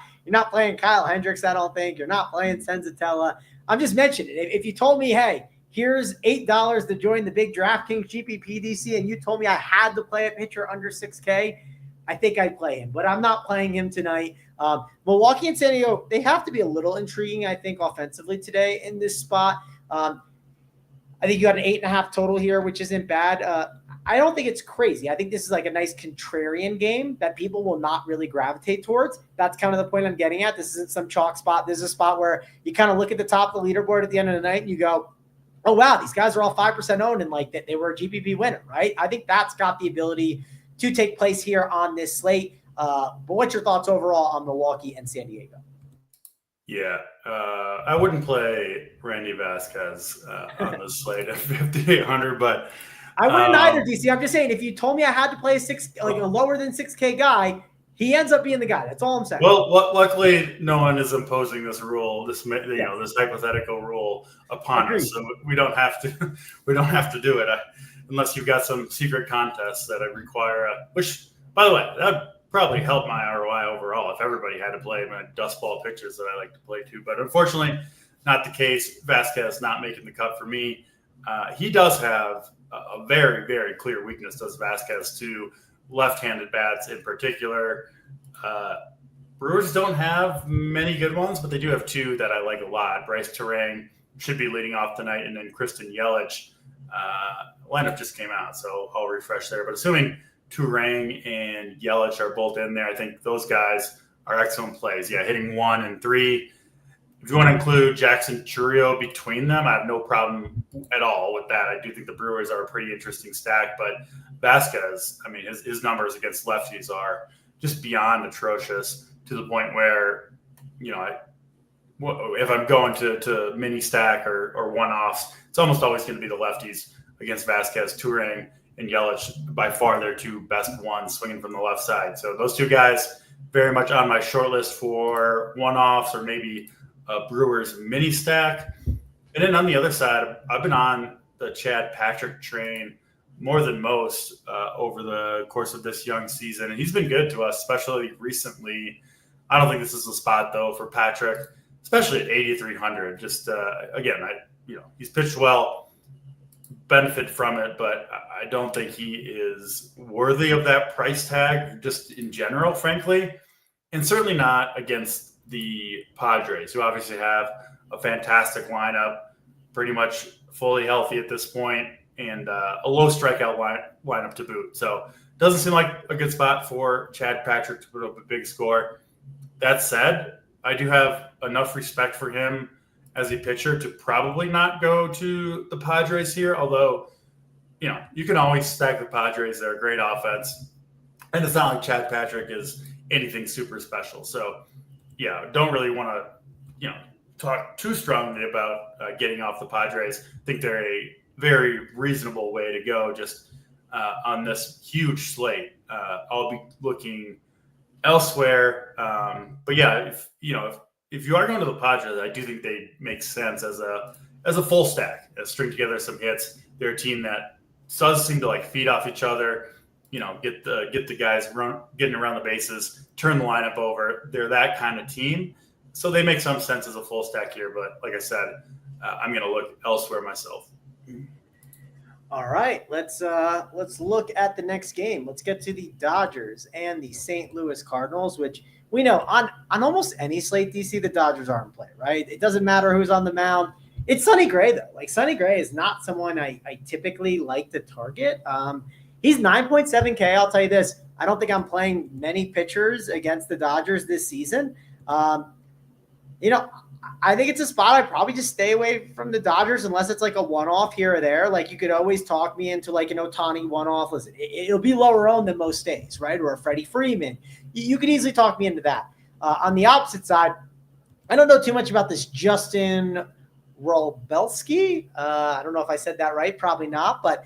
playing Kyle Hendricks, I don't think. You're not playing Senzatella. I'm just mentioning it. If you told me, hey, here's $8 to join the big DraftKings GPP, DC, and you told me I had to play a pitcher under 6K, I think I'd play him. But I'm not playing him tonight. Milwaukee and San Diego, they have to be a little intriguing, I think, offensively today in this spot. I think you got an 8.5 total here, which isn't bad. I don't think it's crazy. I think this is like a nice contrarian game that people will not really gravitate towards. That's kind of the point I'm getting at. This isn't some chalk spot. This is a spot where you kind of look at the top of the leaderboard at the end of the night and you go, oh, wow, these guys are all 5% owned and like that they were a GPP winner, right? I think that's got the ability to take place here on this slate. But what's your thoughts overall on Milwaukee and San Diego? Yeah, I wouldn't play Randy Vasquez on the slate at 5,800, but I wouldn't either, DC. I'm just saying, if you told me I had to play a lower than 6K guy, He ends up being the guy. That's all I'm saying. Well, luckily, no one is imposing this rule, this hypothetical rule upon us, so we don't have to. We don't have to do it unless you've got some secret contest that I require. Which, by the way, that would probably help my ROI overall if everybody had to play my dust ball pitchers that I like to play too. But unfortunately, not the case. Vasquez not making the cut for me. He does have a very, very clear weakness, does Vasquez, to left-handed bats in particular. Brewers don't have many good ones, but they do have two that I like a lot. Bryce Terang should be leading off tonight, and then Kristen Yelich. Lineup just came out, so I'll refresh there. But assuming Terang and Yelich are both in there, I think those guys are excellent plays. Yeah, hitting 1 and 3. If you want to include Jackson Chourio between them, I have no problem at all with that. I do think the Brewers are a pretty interesting stack, but Vasquez, I mean, his numbers against lefties are just beyond atrocious to the point where, if I'm going to mini stack or one-offs, it's almost always going to be the lefties against Vasquez. Terang and Yelich, by far their two best ones swinging from the left side. So those two guys very much on my short list for one-offs or maybe a Brewers mini stack. And then on the other side, I've been on the Chad Patrick train more than most over the course of this young season. And he's been good to us, especially recently. I don't think this is a spot, though, for Patrick, especially at 8,300. Just, again, he's pitched well, benefit from it, but I don't think he is worthy of that price tag just in general, frankly, and certainly not against the Padres, who obviously have a fantastic lineup, pretty much fully healthy at this point, and a low strikeout lineup to boot. So doesn't seem like a good spot for Chad Patrick to put up a big score. That said, I do have enough respect for him as a pitcher to probably not go to the Padres here, although, you can always stack the Padres. They're a great offense, and it's not like Chad Patrick is anything super special. So, yeah, don't really want to, talk too strongly about getting off the Padres. I think they're a very reasonable way to go just on this huge slate. I'll be looking elsewhere. But yeah, if you are going to the Padres, I do think they make sense as a full stack, string together some hits. They're a team that does seem to feed off each other, get the guys getting around the bases, turn the lineup over. They're that kind of team. So they make some sense as a full stack here. But like I said, I'm going to look elsewhere myself. All right, let's look at the next game. Let's get to the Dodgers and the St. Louis Cardinals, which we know on almost any slate DC, the Dodgers are in play, right? It doesn't matter who's on the mound. It's Sonny Gray, though. Sonny Gray is not someone I typically like to target. He's 9.7K. I'll tell you this. I don't think I'm playing many pitchers against the Dodgers this season. I think it's a spot I'd probably just stay away from the Dodgers unless it's a one-off here or there. You could always talk me into an Ohtani one-off. Listen, it'll be lower owned than most days, right? Or a Freddie Freeman. You could easily talk me into that. On the opposite side, I don't know too much about this Justin Robelski. I don't know if I said that right. Probably not. But,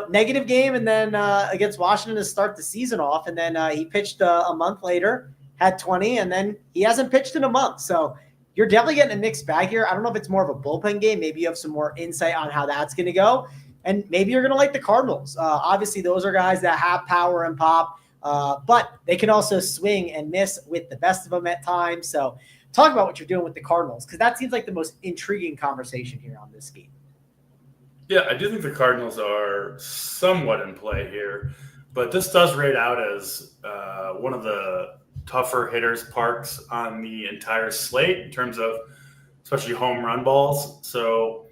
negative game and then against Washington to start the season off. And then he pitched a month later, had 20, and then he hasn't pitched in a month. So you're definitely getting a mixed bag here. I don't know if it's more of a bullpen game. Maybe you have some more insight on how that's going to go. And maybe you're going to like the Cardinals. Obviously, those are guys that have power and pop, but they can also swing and miss with the best of them at times. So talk about what you're doing with the Cardinals, because that seems like the most intriguing conversation here on this game. Yeah, I do think the Cardinals are somewhat in play here, but this does rate out as one of the tougher hitters parks on the entire slate in terms of especially home run balls. So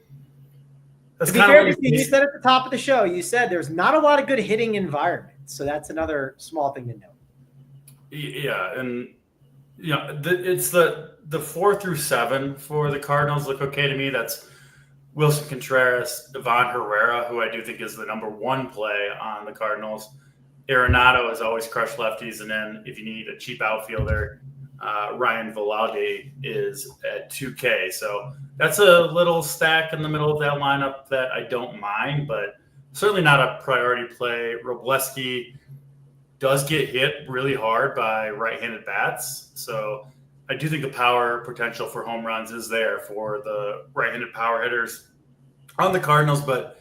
that's to be fair to you said at the top of the show, you said there's not a lot of good hitting environments. So that's another small thing to note. Yeah. And, it's the 4 through 7 for the Cardinals look okay to me. That's Wilson Contreras, Ivan Herrera, who I do think is the number one play on the Cardinals. Arenado has always crushed lefties. And then if you need a cheap outfielder, Ryan Velalde is at 2K. So that's a little stack in the middle of that lineup that I don't mind, but certainly not a priority play. Robleski does get hit really hard by right-handed bats. So I do think the power potential for home runs is there for the right-handed power hitters on the Cardinals, but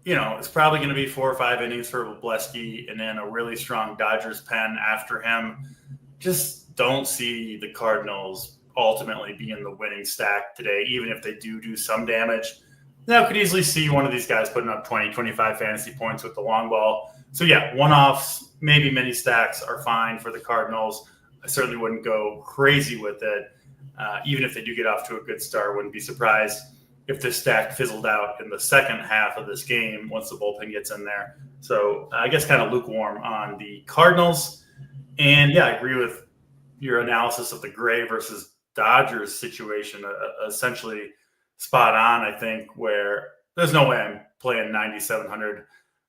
it's probably going to be 4 or 5 innings for Wlesky and then a really strong Dodgers pen after him. Just don't see the Cardinals ultimately being the winning stack today, even if they do some damage. Now, could easily see one of these guys putting up 20, 25 fantasy points with the long ball. So, yeah, one-offs, maybe mini stacks are fine for the Cardinals. I certainly wouldn't go crazy with it. Even if they do get off to a good start, wouldn't be surprised if this stack fizzled out in the second half of this game once the bullpen gets in there. So I guess kind of lukewarm on the Cardinals. And, yeah, I agree with your analysis of the Gray versus Dodgers situation, essentially spot on, I think, where there's no way I'm playing 9,700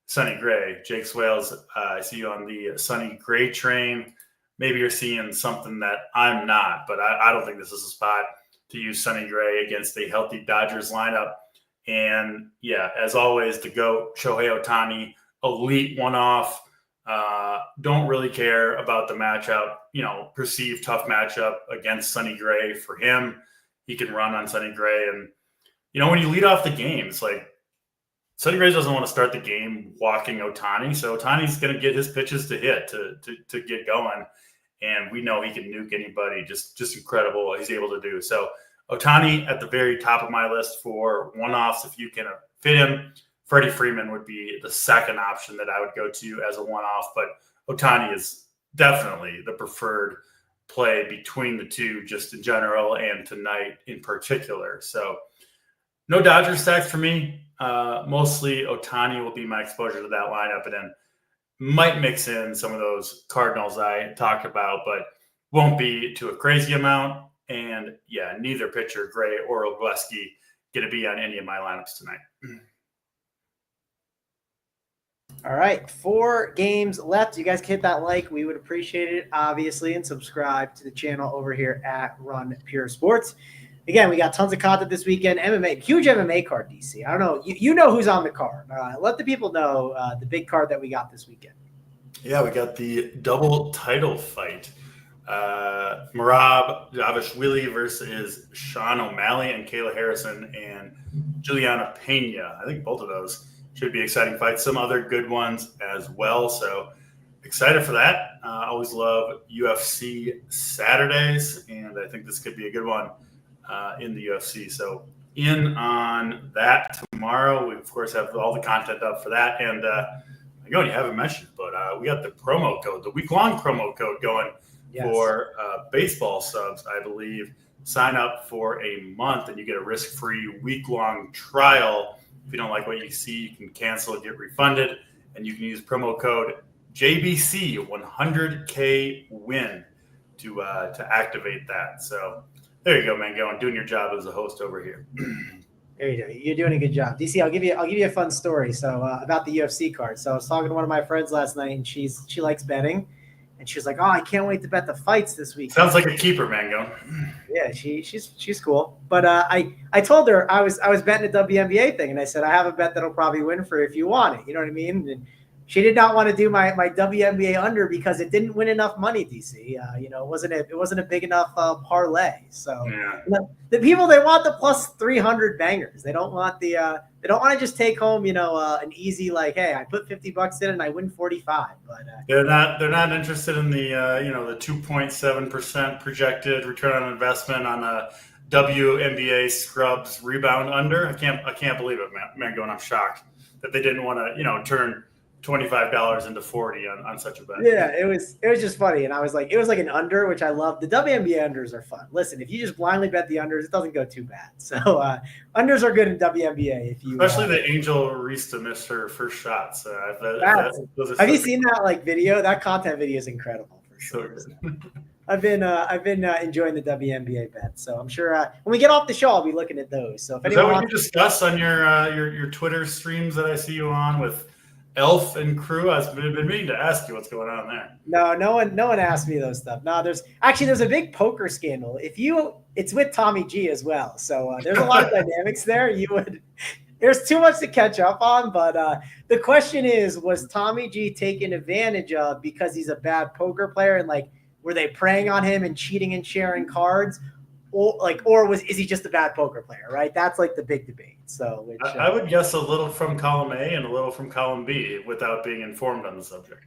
Sonny Gray. Jake Swales, I see you on the Sonny Gray train. Maybe you're seeing something that I'm not, but I don't think this is a spot to use Sonny Gray against a healthy Dodgers lineup. And, yeah, as always, the GOAT, Shohei Ohtani, elite one-off. Don't really care about the matchup, perceived tough matchup against Sonny Gray for him. He can run on Sonny Gray. And, when you lead off the games, like Sonny Gray doesn't want to start the game walking Ohtani. So Ohtani's going to get his pitches to hit to get going. And we know he can nuke anybody. Just incredible what he's able to do. So Ohtani at the very top of my list for one-offs if you can fit him. Freddie Freeman would be the second option that I would go to as a one-off. But Ohtani is definitely the preferred play between the two just in general and tonight in particular. So no Dodgers stacks for me. Mostly Ohtani will be my exposure to that lineup, and then might mix in some of those Cardinals I talked about, but won't be to a crazy amount. And, yeah, neither pitcher, Gray or Wlesky, going to be on any of my lineups tonight. All right, 4 games left. You guys can hit that like. We would appreciate it, obviously, and subscribe to the channel over here at Run Pure Sports. Again, we got tons of content this weekend. MMA, huge MMA card, DC. I don't know. You know who's on the card. Let the people know the big card that we got this weekend. Yeah, we got the double title fight. Merab Dvalishvili versus Sean O'Malley and Kayla Harrison and Juliana Pena. I think both of those should be exciting fights. Some other good ones as well. So excited for that. Always love UFC Saturdays, and I think this could be a good one in the UFC. So in on that tomorrow. We, of course, have all the content up for that. And you haven't mentioned, but we got the promo code, the week-long promo code going for baseball subs, I believe. Sign up for a month, and you get a risk-free week-long trial. If you don't like what you see, you can cancel, get refunded, and you can use promo code JBC 100K win to activate that. So there you go, man. Doing your job as a host over here. There you go. You're doing a good job, DC. I'll give you a fun story. So about the UFC card. So I was talking to one of my friends last night, and she likes betting, and she was like, "Oh, I can't wait to bet the fights this week." Sounds like a keeper, Mango. Yeah, she's cool. But I told her I was betting a WNBA thing, and I said I have a bet that'll probably win for if you want it. You know what I mean? And she did not want to do my WNBA under because it didn't win enough money, DC. It wasn't a big enough parlay. So the people, they want the plus 300 bangers. They don't want they don't want to just take home an easy, like, hey, I put $50 in and I win 45. But they're not interested in the the 2.7% projected return on investment on a WNBA scrubs rebound under. I can't believe it, man. I'm shocked that they didn't want to turn $25 into $40 on such a bet. Yeah, it was just funny. And I was like, it was like an under, which I love. The WNBA unders are fun. Listen, if you just blindly bet the unders, it doesn't go too bad. So unders are good in WNBA. Especially the Angel Arista missed her first shots. Have you seen that video? That content video is incredible for sure. So I've been enjoying the WNBA bet. So I'm sure when we get off the show, I'll be looking at those. So if anyone wants to discuss on your Twitter streams that I see you on with Elf and crew, I've been meaning to ask you what's going on there. No one asked me those stuff. No, there's a big poker scandal. It's with Tommy G as well. So there's a lot of dynamics there. there's too much to catch up on. But the question is, was Tommy G taken advantage of because he's a bad poker player, and like, were they preying on him and cheating and sharing cards, or is he just a bad poker player? Right, that's like the big debate. So I would guess a little from column A and a little from column B without being informed on the subject.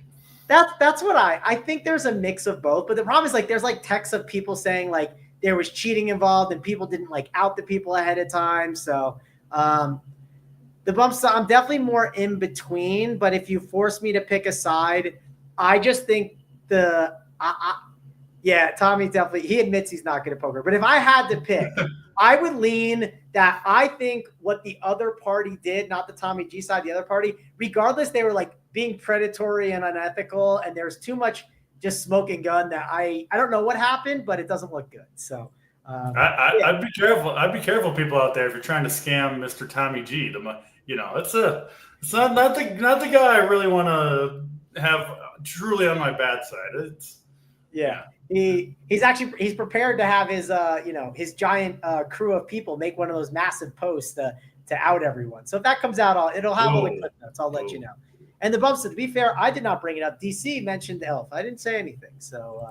That's what I think. There's a mix of both, but the problem is like there's like texts of people saying like there was cheating involved and people didn't like out the people ahead of time. So the bumps, I'm definitely more in between. But if you force me to pick a side, I just think Tommy definitely, he admits he's not good at poker. But if I had to pick, I would lean that I think what the other party did, not the Tommy G side, the other party, regardless, they were like being predatory and unethical, and there's too much just smoke and gun that I don't know what happened, but it doesn't look good. So I'd be careful. I'd be careful, people out there, if you're trying to scam Mr. Tommy G. It's not the guy I really want to have truly on my bad side. He's prepared to have his giant crew of people make one of those massive posts to out everyone. So if that comes out, it'll have all the clip notes. I'll let you know. And the bumps, to be fair, I did not bring it up. DC mentioned the Elf. I didn't say anything. So,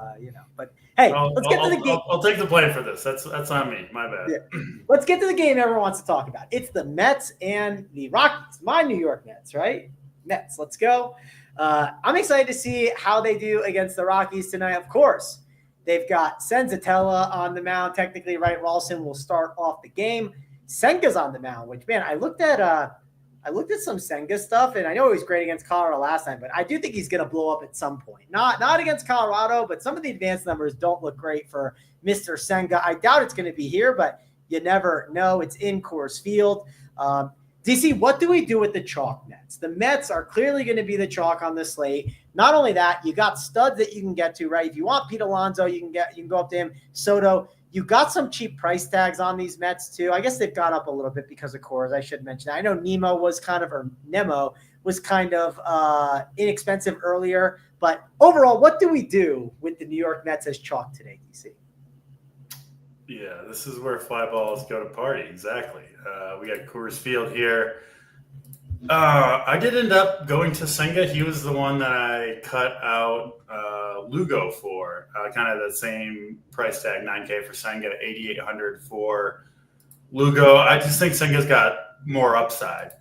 but hey, let's get to the game. I'll take the blame for this. That's on me. My bad. Yeah. Let's get to the game everyone wants to talk about. It's the Mets and the Rockies. My New York Mets, right? Mets, let's go. I'm excited to see how they do against the Rockies tonight. Of course, they've got Senzatella on the mound. Technically, right, Ralston will start off the game. Senga's on the mound, which, man, I looked at some Senga stuff, and I know he was great against Colorado last time, but I do think he's going to blow up at some point. Not against Colorado, but some of the advanced numbers don't look great for Mr. Senga. I doubt it's going to be here, but you never know. It's in Coors Field. DC, what do we do with the chalk Mets? The Mets are clearly going to be the chalk on the slate. Not only that, you got studs that you can get to, right? If you want Pete Alonso, you can go up to him. Soto. You got some cheap price tags on these Mets too. I guess they've gone up a little bit because of Coors. I should mention that. I know Nemo was kind of inexpensive earlier, but overall, what do we do with the New York Mets as chalk today, DC? Yeah, this is where fly balls go to party. Exactly. We got Coors Field here. I did end up going to Senga. He was the one that I cut out Lugo for, kind of the same price tag, $9K for Senga, $8,800 for Lugo. I just think Senga's got more upside.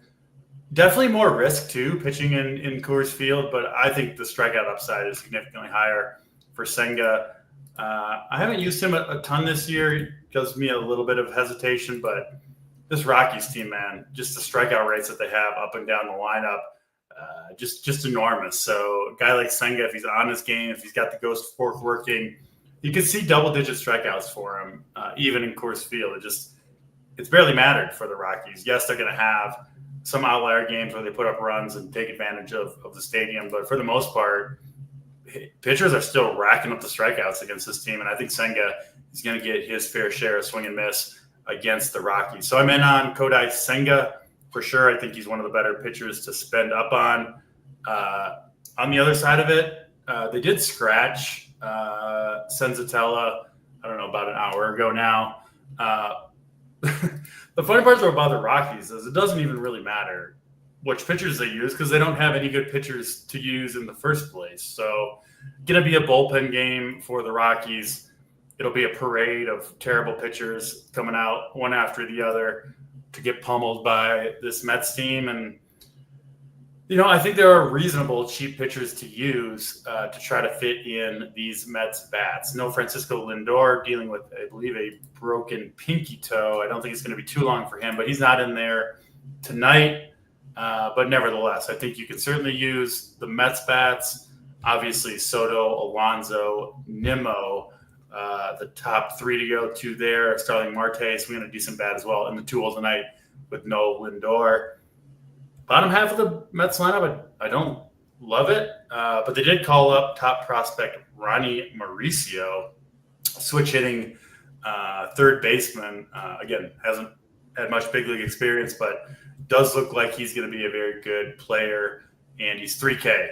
Definitely more risk too, pitching in Coors Field, but I think the strikeout upside is significantly higher for Senga. I haven't used him a ton this year. It gives me a little bit of hesitation, but this Rockies team, man, just the strikeout rates that they have up and down the lineup, just enormous. So a guy like Senga, if he's on his game, if he's got the ghost fork working, you could see double-digit strikeouts for him, even in Coors Field. It's barely mattered for the Rockies. Yes, they're going to have some outlier games where they put up runs and take advantage of the stadium, but for the most part, pitchers are still racking up the strikeouts against this team, and I think Senga is going to get his fair share of swing and miss against the Rockies. So I'm in on Kodai Senga for sure. I think he's one of the better pitchers to spend up on. On the other side of it, they did scratch Senzatella, I don't know, about an hour ago now. The funny part about the Rockies is it doesn't even really matter which pitchers they use because they don't have any good pitchers to use in the first place. So going to be a bullpen game for the Rockies. It'll be a parade of terrible pitchers coming out one after the other to get pummeled by this Mets team. And, I think there are reasonable cheap pitchers to use to try to fit in these Mets bats. No Francisco Lindor, dealing with, I believe, a broken pinky toe. I don't think it's going to be too long for him, but he's not in there tonight. But nevertheless, I think you can certainly use the Mets bats. Obviously, Soto, Alonso, Nimmo, the top three to go to there. Starling Marte, swinging a decent bat as well. And the 2-hole tonight with no Lindor. Bottom half of the Mets lineup, I don't love it. But they did call up top prospect Ronnie Mauricio, switch hitting third baseman. Again, hasn't had much big league experience, but does look like he's going to be a very good player. And he's 3K.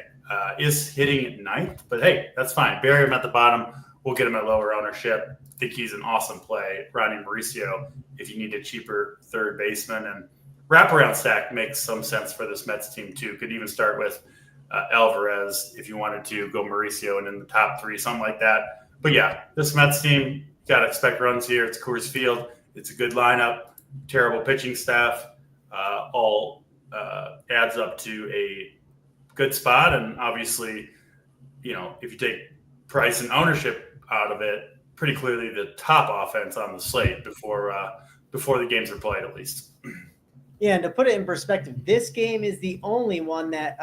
Is hitting ninth, but hey, that's fine. Bury him at the bottom. We'll get him at lower ownership. I think he's an awesome play, Ronnie Mauricio, if you need a cheaper third baseman. And wraparound stack makes some sense for this Mets team too. Could even start with Alvarez if you wanted to go Mauricio and in the top 3, something like that. But yeah, this Mets team, got to expect runs here. It's Coors Field. It's a good lineup, terrible pitching staff, all adds up to a good spot. And obviously, if you take price and ownership out of it, pretty clearly the top offense on the slate before the games are played, at least. Yeah, and to put it in perspective, this game is the only one that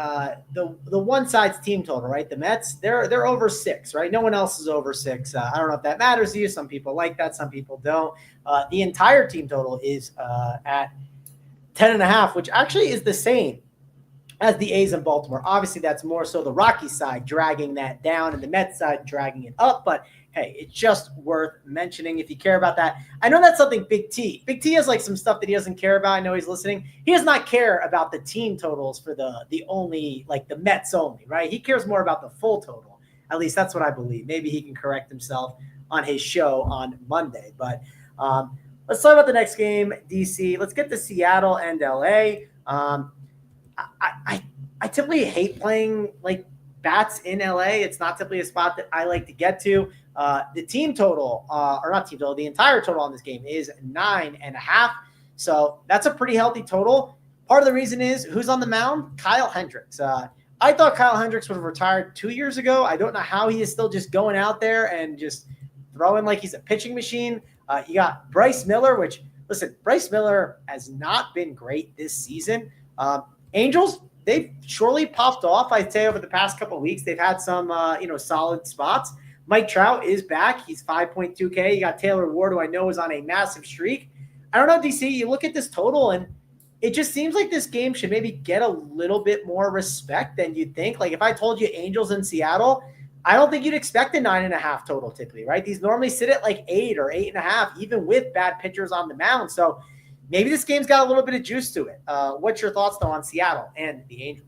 the one side's team total, right? The Mets, they're over 6, right? No one else is over 6. I don't know if that matters to you. Some people like that, some people don't. The entire team total is at 10.5, which actually is the same as the A's in Baltimore. Obviously, that's more so the Rockies side dragging that down and the Mets side dragging it up. But hey, it's just worth mentioning if you care about that. I know that's something Big T has like some stuff that he doesn't care about. I know he's listening. He does not care about the team totals for the only, like the Mets only, right? He cares more about the full total. At least that's what I believe. Maybe he can correct himself on his show on Monday. But let's talk about the next game, DC. Let's get to Seattle and LA. I typically hate playing like bats in LA. It's not typically a spot that I like to get to. The team total, or not team total, the entire total on this game is 9.5. So that's a pretty healthy total. Part of the reason is who's on the mound? Kyle Hendricks. I thought Kyle Hendricks would have retired 2 years ago. I don't know how he is still just going out there and just throwing like he's a pitching machine. You got Bryce Miller, which, listen, Bryce Miller has not been great this season. Angels, they've surely popped off, I'd say, over the past couple of weeks. They've had some, solid spots. Mike Trout is back. He's 5.2K. You got Taylor Ward, who I know is on a massive streak. I don't know, DC, you look at this total, and it just seems like this game should maybe get a little bit more respect than you'd think. Like if I told you Angels in Seattle, I don't think you'd expect a 9.5 total typically, right? These normally sit at like 8 or 8.5, even with bad pitchers on the mound. So maybe this game's got a little bit of juice to it. What's your thoughts, though, on Seattle and the Angels?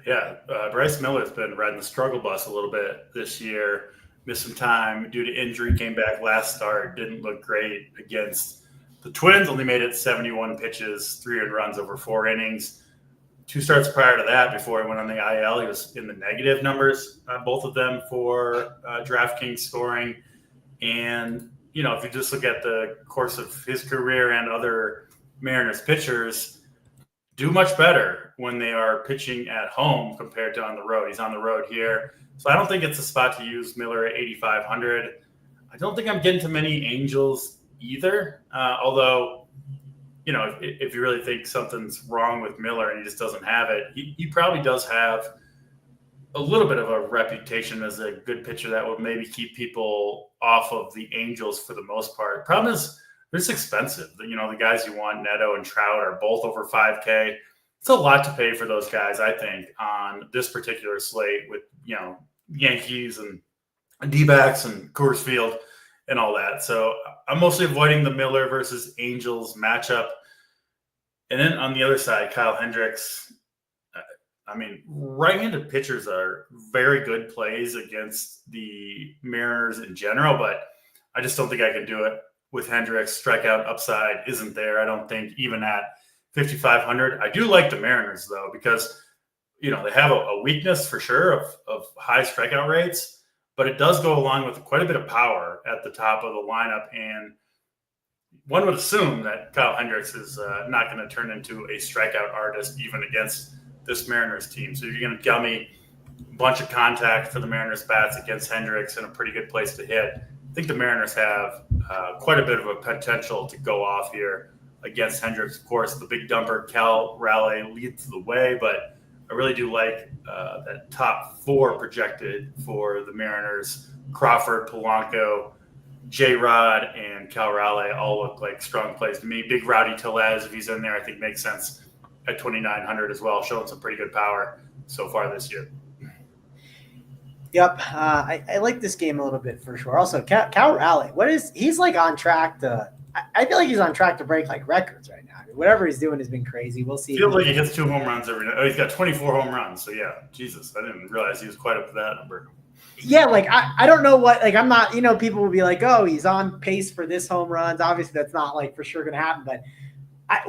Yeah, Bryce Miller's been riding the struggle bus a little bit this year. Missed some time due to injury, came back last start, didn't look great against the Twins, only made it 71 pitches, 3 earned runs over 4 innings. 2 starts prior to that, before he went on the IL, he was in the negative numbers, both of them for DraftKings scoring. And, if you just look at the course of his career and other Mariners pitchers, do much better when they are pitching at home compared to on the road. He's on the road here. So I don't think it's a spot to use Miller at 8,500. I don't think I'm getting to many Angels either. Although, if you really think something's wrong with Miller and he just doesn't have it, he probably does have a little bit of a reputation as a good pitcher that would maybe keep people off of the Angels for the most part. Problem is, they're just expensive. The guys you want, Neto and Trout, are both over 5K. It's a lot to pay for those guys, I think, on this particular slate with, Yankees and D-backs and Coors Field and all that. So I'm mostly avoiding the Miller versus Angels matchup. And then on the other side, Kyle Hendricks. Right-handed pitchers are very good plays against the Mariners in general, but I just don't think I can do it with Hendricks. Strikeout upside isn't there, I don't think, even at 5,500. I do like the Mariners, though, because, they have a weakness for sure of high strikeout rates, but it does go along with quite a bit of power at the top of the lineup. And one would assume that Kyle Hendricks is not going to turn into a strikeout artist even against this Mariners team. So you're going to tell me a bunch of contact for the Mariners bats against Hendricks and a pretty good place to hit. I think the Mariners have quite a bit of a potential to go off here against Hendricks. Of course, the big dumper, Camporeale, leads the way, but I really do like that top 4 projected for the Mariners. Crawford, Polanco, J-Rod, and Camporeale all look like strong plays to me. Big Rowdy Tellez, if he's in there, I think makes sense at 2,900 as well, showing some pretty good power so far this year. Yep. I like this game a little bit for sure. Also, Camporeale, he's like on track to, I feel like he's on track to break like records right now. Whatever he's doing has been crazy. We'll see. Feels like he hits 2 home runs every night. Oh, he's got 24 home runs. So yeah, Jesus, I didn't realize he was quite up to that number. Yeah, like I don't know what, like I'm not, people will be like, oh, he's on pace for this home runs. Obviously that's not like for sure going to happen, but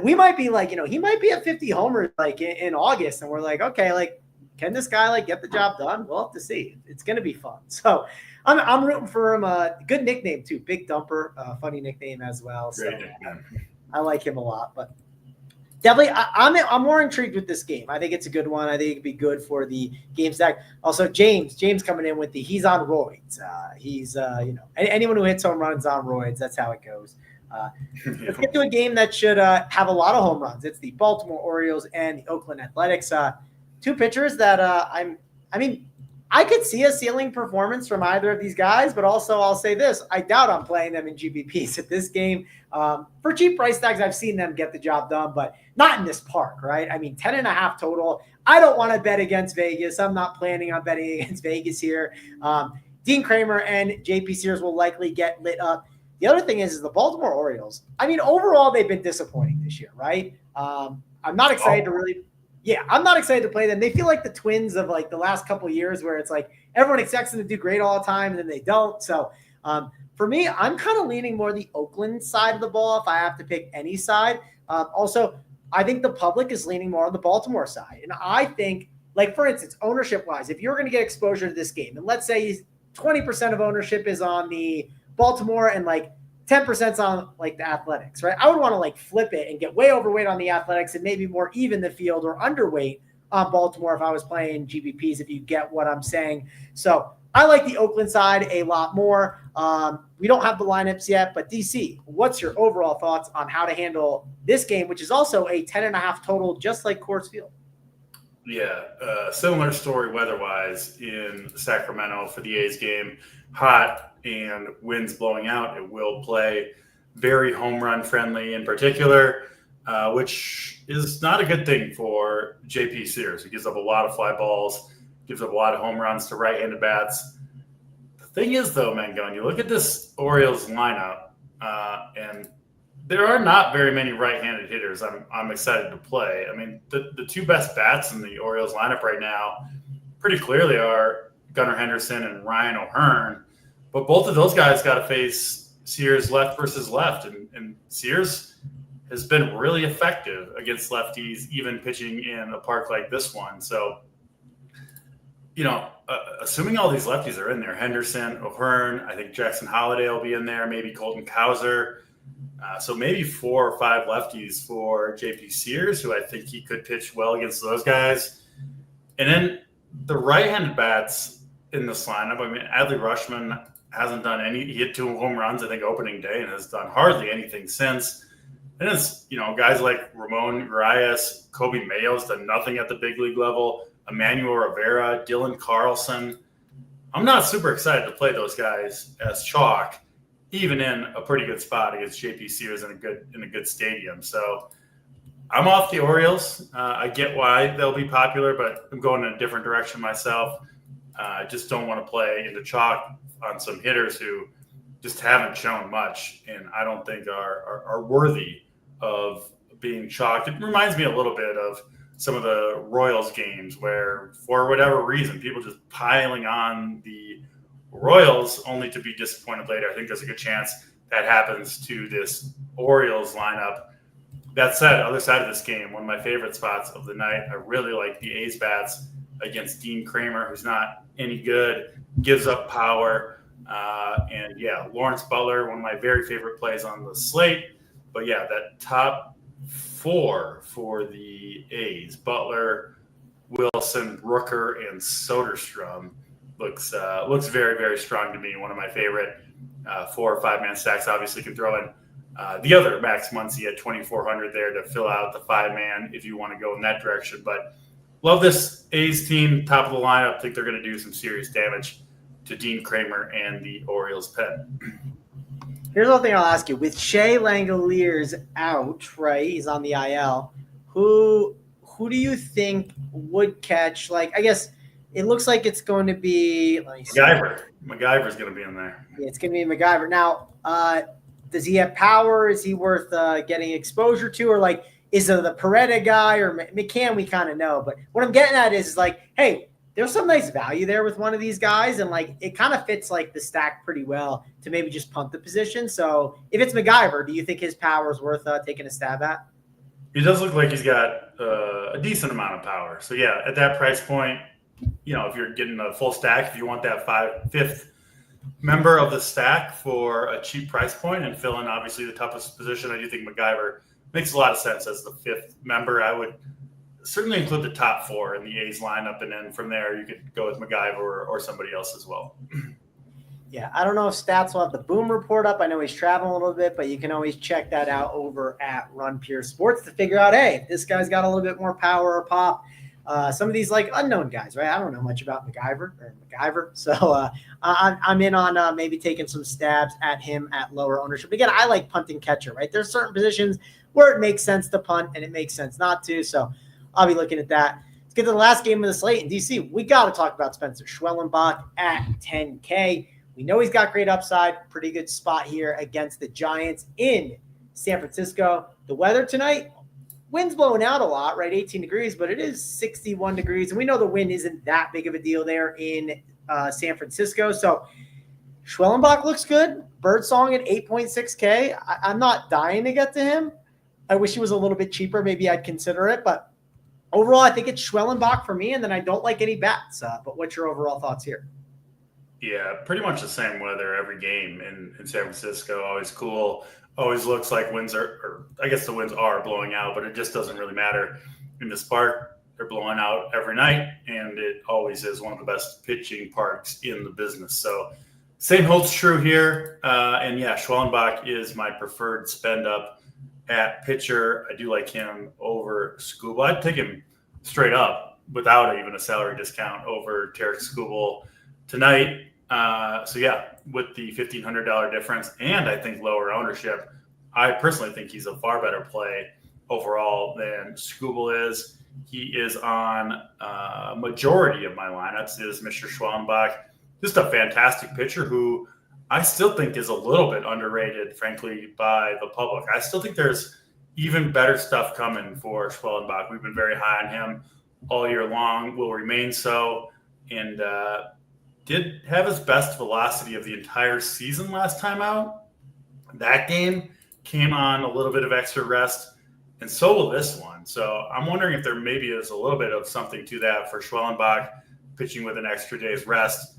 we might be like, he might be at 50 homers like in August, and we're like, okay, like, can this guy like get the job done? We'll have to see. It's going to be fun. So I'm rooting for him. Good nickname too, Big Dumper, funny nickname as well. Great so nickname. I like him a lot, but definitely I'm more intrigued with this game. I think it's a good one. I think it'd be good for the game stack. Also, James coming in with he's on roids. He's anyone who hits home runs on roids. That's how it goes. Let's get to a game that should have a lot of home runs. It's the Baltimore Orioles and the Oakland Athletics. Two pitchers that I could see a ceiling performance from either of these guys, but also I'll say this: I doubt I'm playing them in GPPs at this game. For cheap price tags, I've seen them get the job done, but not in this park, right? 10.5 total. I don't want to bet against Vegas. I'm not planning on betting against Vegas here. Dean Kramer and JP Sears will likely get lit up. The other thing is the Baltimore Orioles. Overall, they've been disappointing this year, right? I'm not excited I'm not excited to play them. They feel like the Twins of like the last couple of years where it's like everyone expects them to do great all the time and then they don't. So for me, I'm kind of leaning more the Oakland side of the ball if I have to pick any side. Also, I think the public is leaning more on the Baltimore side. And I think, like, for instance, ownership-wise, if you're going to get exposure to this game, and let's say 20% of ownership is on the Baltimore and like 10% on like the Athletics, right? I would want to like flip it and get way overweight on the Athletics and maybe more even the field or underweight on Baltimore if I was playing GBPs, if you get what I'm saying. So I like the Oakland side a lot more. We don't have the lineups yet, but DC, what's your overall thoughts on how to handle this game, which is also a 10.5 total, just like Coors Field? Yeah, similar story weather-wise in Sacramento for the A's game. Hot and winds blowing out. It will play very home run friendly in particular, which is not a good thing for JP Sears. He gives up a lot of fly balls, gives up a lot of home runs to right-handed bats. The thing is, though, Mangone, you look at this Orioles lineup, and there are not very many right-handed hitters I'm excited to play. The two best bats in the Orioles lineup right now pretty clearly are Gunnar Henderson and Ryan O'Hearn, but both of those guys got to face Sears left versus left, and Sears has been really effective against lefties, even pitching in a park like this one. So, assuming all these lefties are in there, Henderson, O'Hearn, I think Jackson Holliday will be in there, maybe Colton Cowser. So maybe 4 or 5 lefties for JP Sears, who I think he could pitch well against those guys. And then the right-handed bats in this lineup, Adley Rutschman hasn't done any. He hit 2 home runs, I think, opening day, and has done hardly anything since. And it's, guys like Ramon Urias, Kobe Mayo's done nothing at the big league level, Emmanuel Rivera, Dylan Carlson. I'm not super excited to play those guys as chalk, even in a pretty good spot against JP Sears in a good stadium. So I'm off the Orioles. I get why they'll be popular, but I'm going in a different direction myself. I just don't want to play into chalk on some hitters who just haven't shown much and I don't think are worthy of being chalked. It reminds me a little bit of some of the Royals games where, for whatever reason, people just piling on the Royals only to be disappointed later. I think there's a good chance that happens to this Orioles lineup. That said, other side of this game, one of my favorite spots of the night, I really like the A's bats against Dean Kramer, who's not any good, gives up power. Lawrence Butler, one of my very favorite plays on the slate. But yeah, that top 4 for the A's, Butler, Wilson, Rooker, and Soderstrom, looks very, very strong to me. One of my favorite 4 or 5 man stacks. Obviously can throw in the other Max Muncy at 2,400 there to fill out the 5-man if you want to go in that direction. But love this A's team, top of the lineup. Think they're going to do some serious damage to Dean Kramer and the Orioles pen. Here's the thing I'll ask you. With Shea Langoliers out, right? He's on the IL. Who do you think would catch, like, I guess it looks like it's going to be MacGyver. MacGyver's going to be in there. Yeah, it's going to be MacGyver. Now, does he have power? Is he worth getting exposure to? Or, like, is it the Peretta guy or McCann? We kind of know. But what I'm getting at is like, hey, there's some nice value there with one of these guys. And, like, it kind of fits, like, the stack pretty well to maybe just punt the position. So if it's MacGyver, do you think his power is worth taking a stab at? He does look like he's got a decent amount of power. So, yeah, at that price point, if you're getting a full stack, if you want that fifth member of the stack for a cheap price point and fill in, obviously, the toughest position, I do think MacGyver makes a lot of sense as the fifth member. I would certainly include the top four in the A's lineup, and then from there you could go with MacGyver or somebody else as well. Yeah, I don't know if Stats will have the boom report up. I know he's traveling a little bit, but you can always check that out over at Run Pure Sports to figure out, hey, if this guy's got a little bit more power or pop. Some of these like unknown guys, right? I don't know much about MacGyver. So I'm in on maybe taking some stabs at him at lower ownership. Again, I like punting catcher, right? There's certain positions where it makes sense to punt and it makes sense not to. So I'll be looking at that. Let's get to the last game of the slate in DC. We got to talk about Spencer Schwellenbach at 10K. We know he's got great upside, pretty good spot here against the Giants in San Francisco. The weather tonight, wind's blowing out a lot, right? 18 degrees, but it is 61 degrees. And we know the wind isn't that big of a deal there in San Francisco. So Schwellenbach looks good. Birdsong at 8.6K. I'm not dying to get to him. I wish he was a little bit cheaper. Maybe I'd consider it. But overall, I think it's Schwellenbach for me, and then I don't like any bats. But what's your overall thoughts here? Yeah, pretty much the same weather every game in San Francisco. Always cool. Always looks like winds or I guess the winds are blowing out, but it just doesn't really matter. In this park, they're blowing out every night, and it always is one of the best pitching parks in the business. So same holds true here. And yeah, Schwellenbach is my preferred spend up at pitcher. I do like him over Skubal. I'd take him straight up without even a salary discount over Tarek Skubal tonight. So yeah, with the $1,500 difference and I think lower ownership, I personally think he's a far better play overall than Skubal is. He is on majority of my lineups is Mr. Schwellenbach. Just a fantastic pitcher who I still think is a little bit underrated, frankly, by the public. I still think there's even better stuff coming for Schwellenbach. We've been very high on him all year long, will remain so, and did have his best velocity of the entire season last time out. That game came on a little bit of extra rest, and so will this one. So I'm wondering if there maybe is a little bit of something to that for Schwellenbach pitching with an extra day's rest.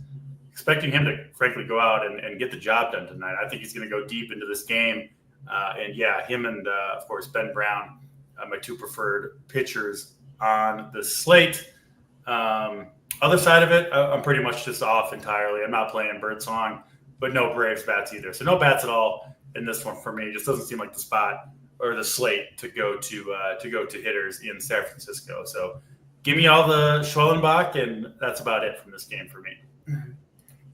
Expecting him to, frankly, go out and get the job done tonight. I think he's going to go deep into this game. And, yeah, him and, of course, Ben Brown, my two preferred pitchers on the slate. Other side of it, I'm pretty much just off entirely. I'm not playing Birdsong, but no Braves bats either. So no bats at all in this one for me. It just doesn't seem like the spot or the slate to go to hitters in San Francisco. So give me all the Schwellenbach, and that's about it from this game for me.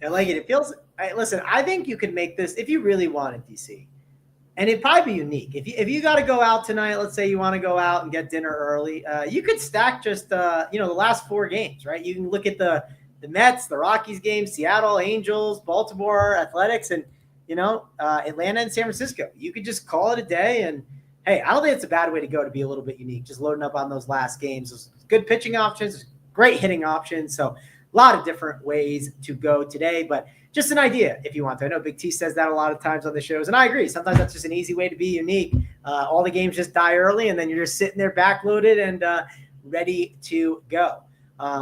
I like it. It feels listen, I think you could make this if you really wanted, DC. And it'd probably be unique. If you got to go out tonight, let's say you want to go out and get dinner early, you could stack just the last four games, right? You can look at the Mets, the Rockies game, Seattle, Angels, Baltimore, Athletics, and Atlanta and San Francisco. You could just call it a day. And hey, I don't think it's a bad way to go to be a little bit unique. Just loading up on those last games. Those good pitching options, great hitting options. So a lot of different ways to go today, but just an idea if you want to. I know Big T says that a lot of times on the shows, and I agree. Sometimes that's just an easy way to be unique. All the games just die early, and then you're just sitting there backloaded and ready to go.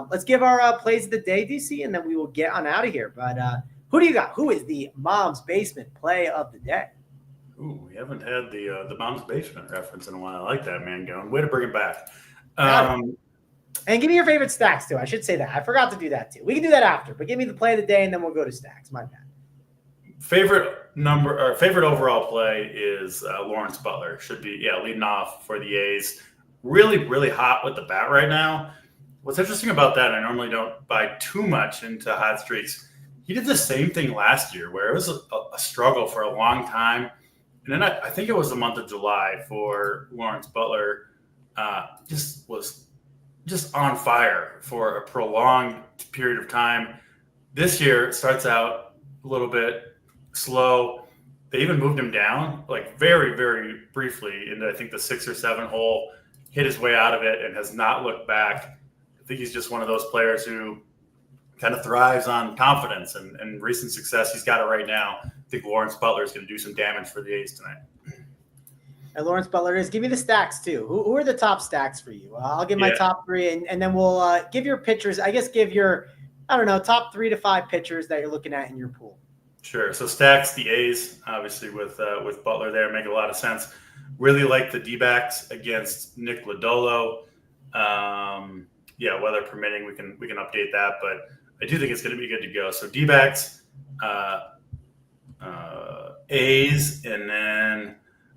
Let's give our plays of the day, DC, and then we will get on out of here. But who do you got? Who is the Mom's Basement play of the day? Ooh, we haven't had the Mom's Basement reference in a while. I like that, man. Going way to bring it back. And give me your favorite stacks, too. I should say that. I forgot to do that, too. We can do that after, but give me the play of the day, and then we'll go to stacks. My bad. Favorite overall play is Lawrence Butler. Should be, leading off for the A's. Really, really hot with the bat right now. What's interesting about that, I normally don't buy too much into hot streaks. He did the same thing last year where it was a struggle for a long time. And then I think it was the month of July for Lawrence Butler. Just on fire for a prolonged period of time. This year, it starts out a little bit slow. They even moved him down, like very, very briefly into, I think, the 6 or 7 hole, hit his way out of it and has not looked back. I think he's just one of those players who kind of thrives on confidence and recent success. He's got it right now. I think Lawrence Butler is going to do some damage for the A's tonight. And Lawrence Butler is. Give me the stacks too. Who are the top stacks for you? I'll give my top three, and then we'll give your pitchers. I guess give your, I don't know, top 3 to 5 pitchers that you're looking at in your pool. Sure. So stacks, the A's, obviously with Butler there, make a lot of sense. Really like the D-backs against Nick Lodolo. Weather permitting, we can update that, but I do think it's going to be good to go. So D-backs, A's, and then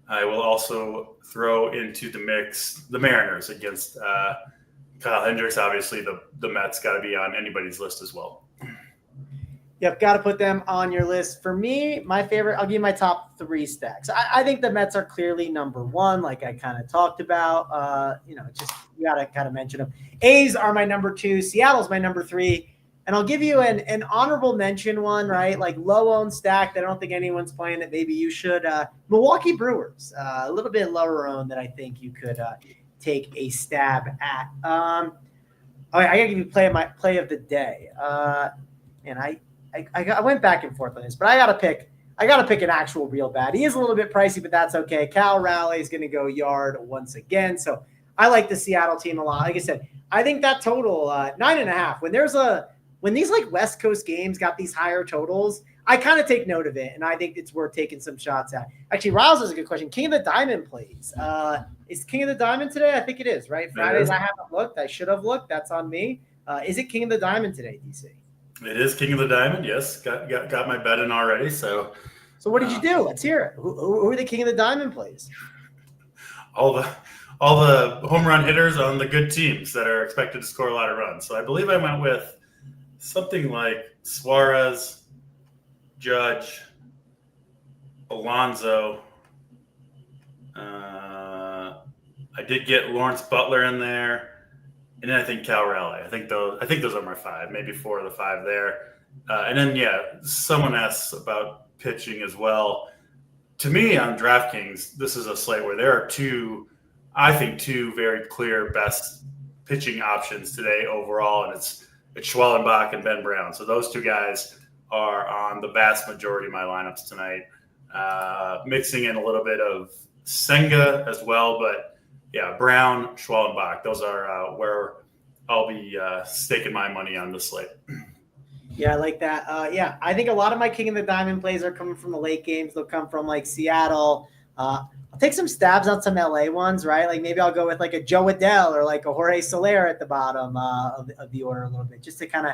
I will also throw into the mix the Mariners against Kyle Hendricks. Obviously, the Mets got to be on anybody's list as well. Yep, got to put them on your list. For me, my favorite, I'll give you my top 3 stacks. I think the Mets are clearly number 1, like I kind of talked about. Just you got to kind of mention them. A's are my number 2. Seattle's my number 3. And I'll give you an honorable mention one, right? Like low-owned stack that I don't think anyone's playing that maybe you should. Milwaukee Brewers, a little bit lower-owned that I think you could take a stab at. I got to give you play of the day. And I went back and forth on this, but I got to pick an actual real bat. He is a little bit pricey, but that's okay. Camporeale is going to go yard once again. So I like the Seattle team a lot. Like I said, I think that total 9.5, when these like West Coast games got these higher totals, I kind of take note of it, and I think it's worth taking some shots at. Actually, Riles is a good question. King of the Diamond plays. Is King of the Diamond today? I think it is, right? Fridays, I haven't looked. I should have looked. That's on me. Is it King of the Diamond today, DC? It is King of the Diamond, yes. Got my bet in already. So what did you do? Let's hear it. Who are the King of the Diamond plays? All the home run hitters on the good teams that are expected to score a lot of runs. So I believe I went with something like Suarez, Judge, Alonso. I did get Lawrence Butler in there. And then I think Camporeale. I think those are my 5, maybe 4 of the 5 there. And then, someone asks about pitching as well. To me, on DraftKings, this is a slate where there are two very clear best pitching options today overall, and it's Schwellenbach and Ben Brown. So those 2 guys are on the vast majority of my lineups tonight. Mixing in a little bit of Senga as well, but Brown, Schwellenbach, those are where I'll be staking my money on this slate. Yeah, I like that. I think a lot of my King of the Diamond plays are coming from the late games. They'll come from like Seattle. I'll take some stabs on some LA ones, right? Like maybe I'll go with like a Joe Adell or like a Jorge Soler at the bottom of the order a little bit, just to kind of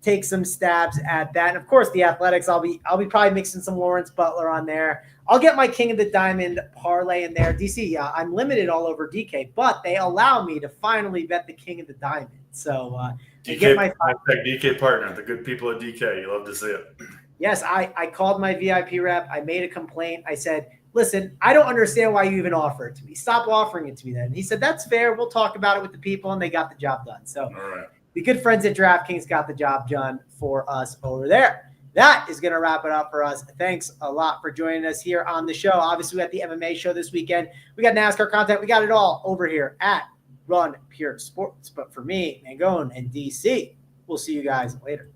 take some stabs at that. And of course, the Athletics, I'll be probably mixing some Lawrence Butler on there. I'll get my King of the Diamond parlay in there. DC, I'm limited all over DK, but they allow me to finally bet the King of the Diamond. So DK, get my DK partner, the good people at DK. You love to see it. Yes, I called my VIP rep. I made a complaint. I said, listen, I don't understand why you even offer it to me. Stop offering it to me then. And he said, that's fair. We'll talk about it with the people, and they got the job done. So all right. The good friends at DraftKings got the job done for us over there. That is going to wrap it up for us. Thanks a lot for joining us here on the show. Obviously, we got the MMA show this weekend. We got NASCAR content. We got it all over here at Run Pure Sports. But for me, Mangone, and DC, we'll see you guys later.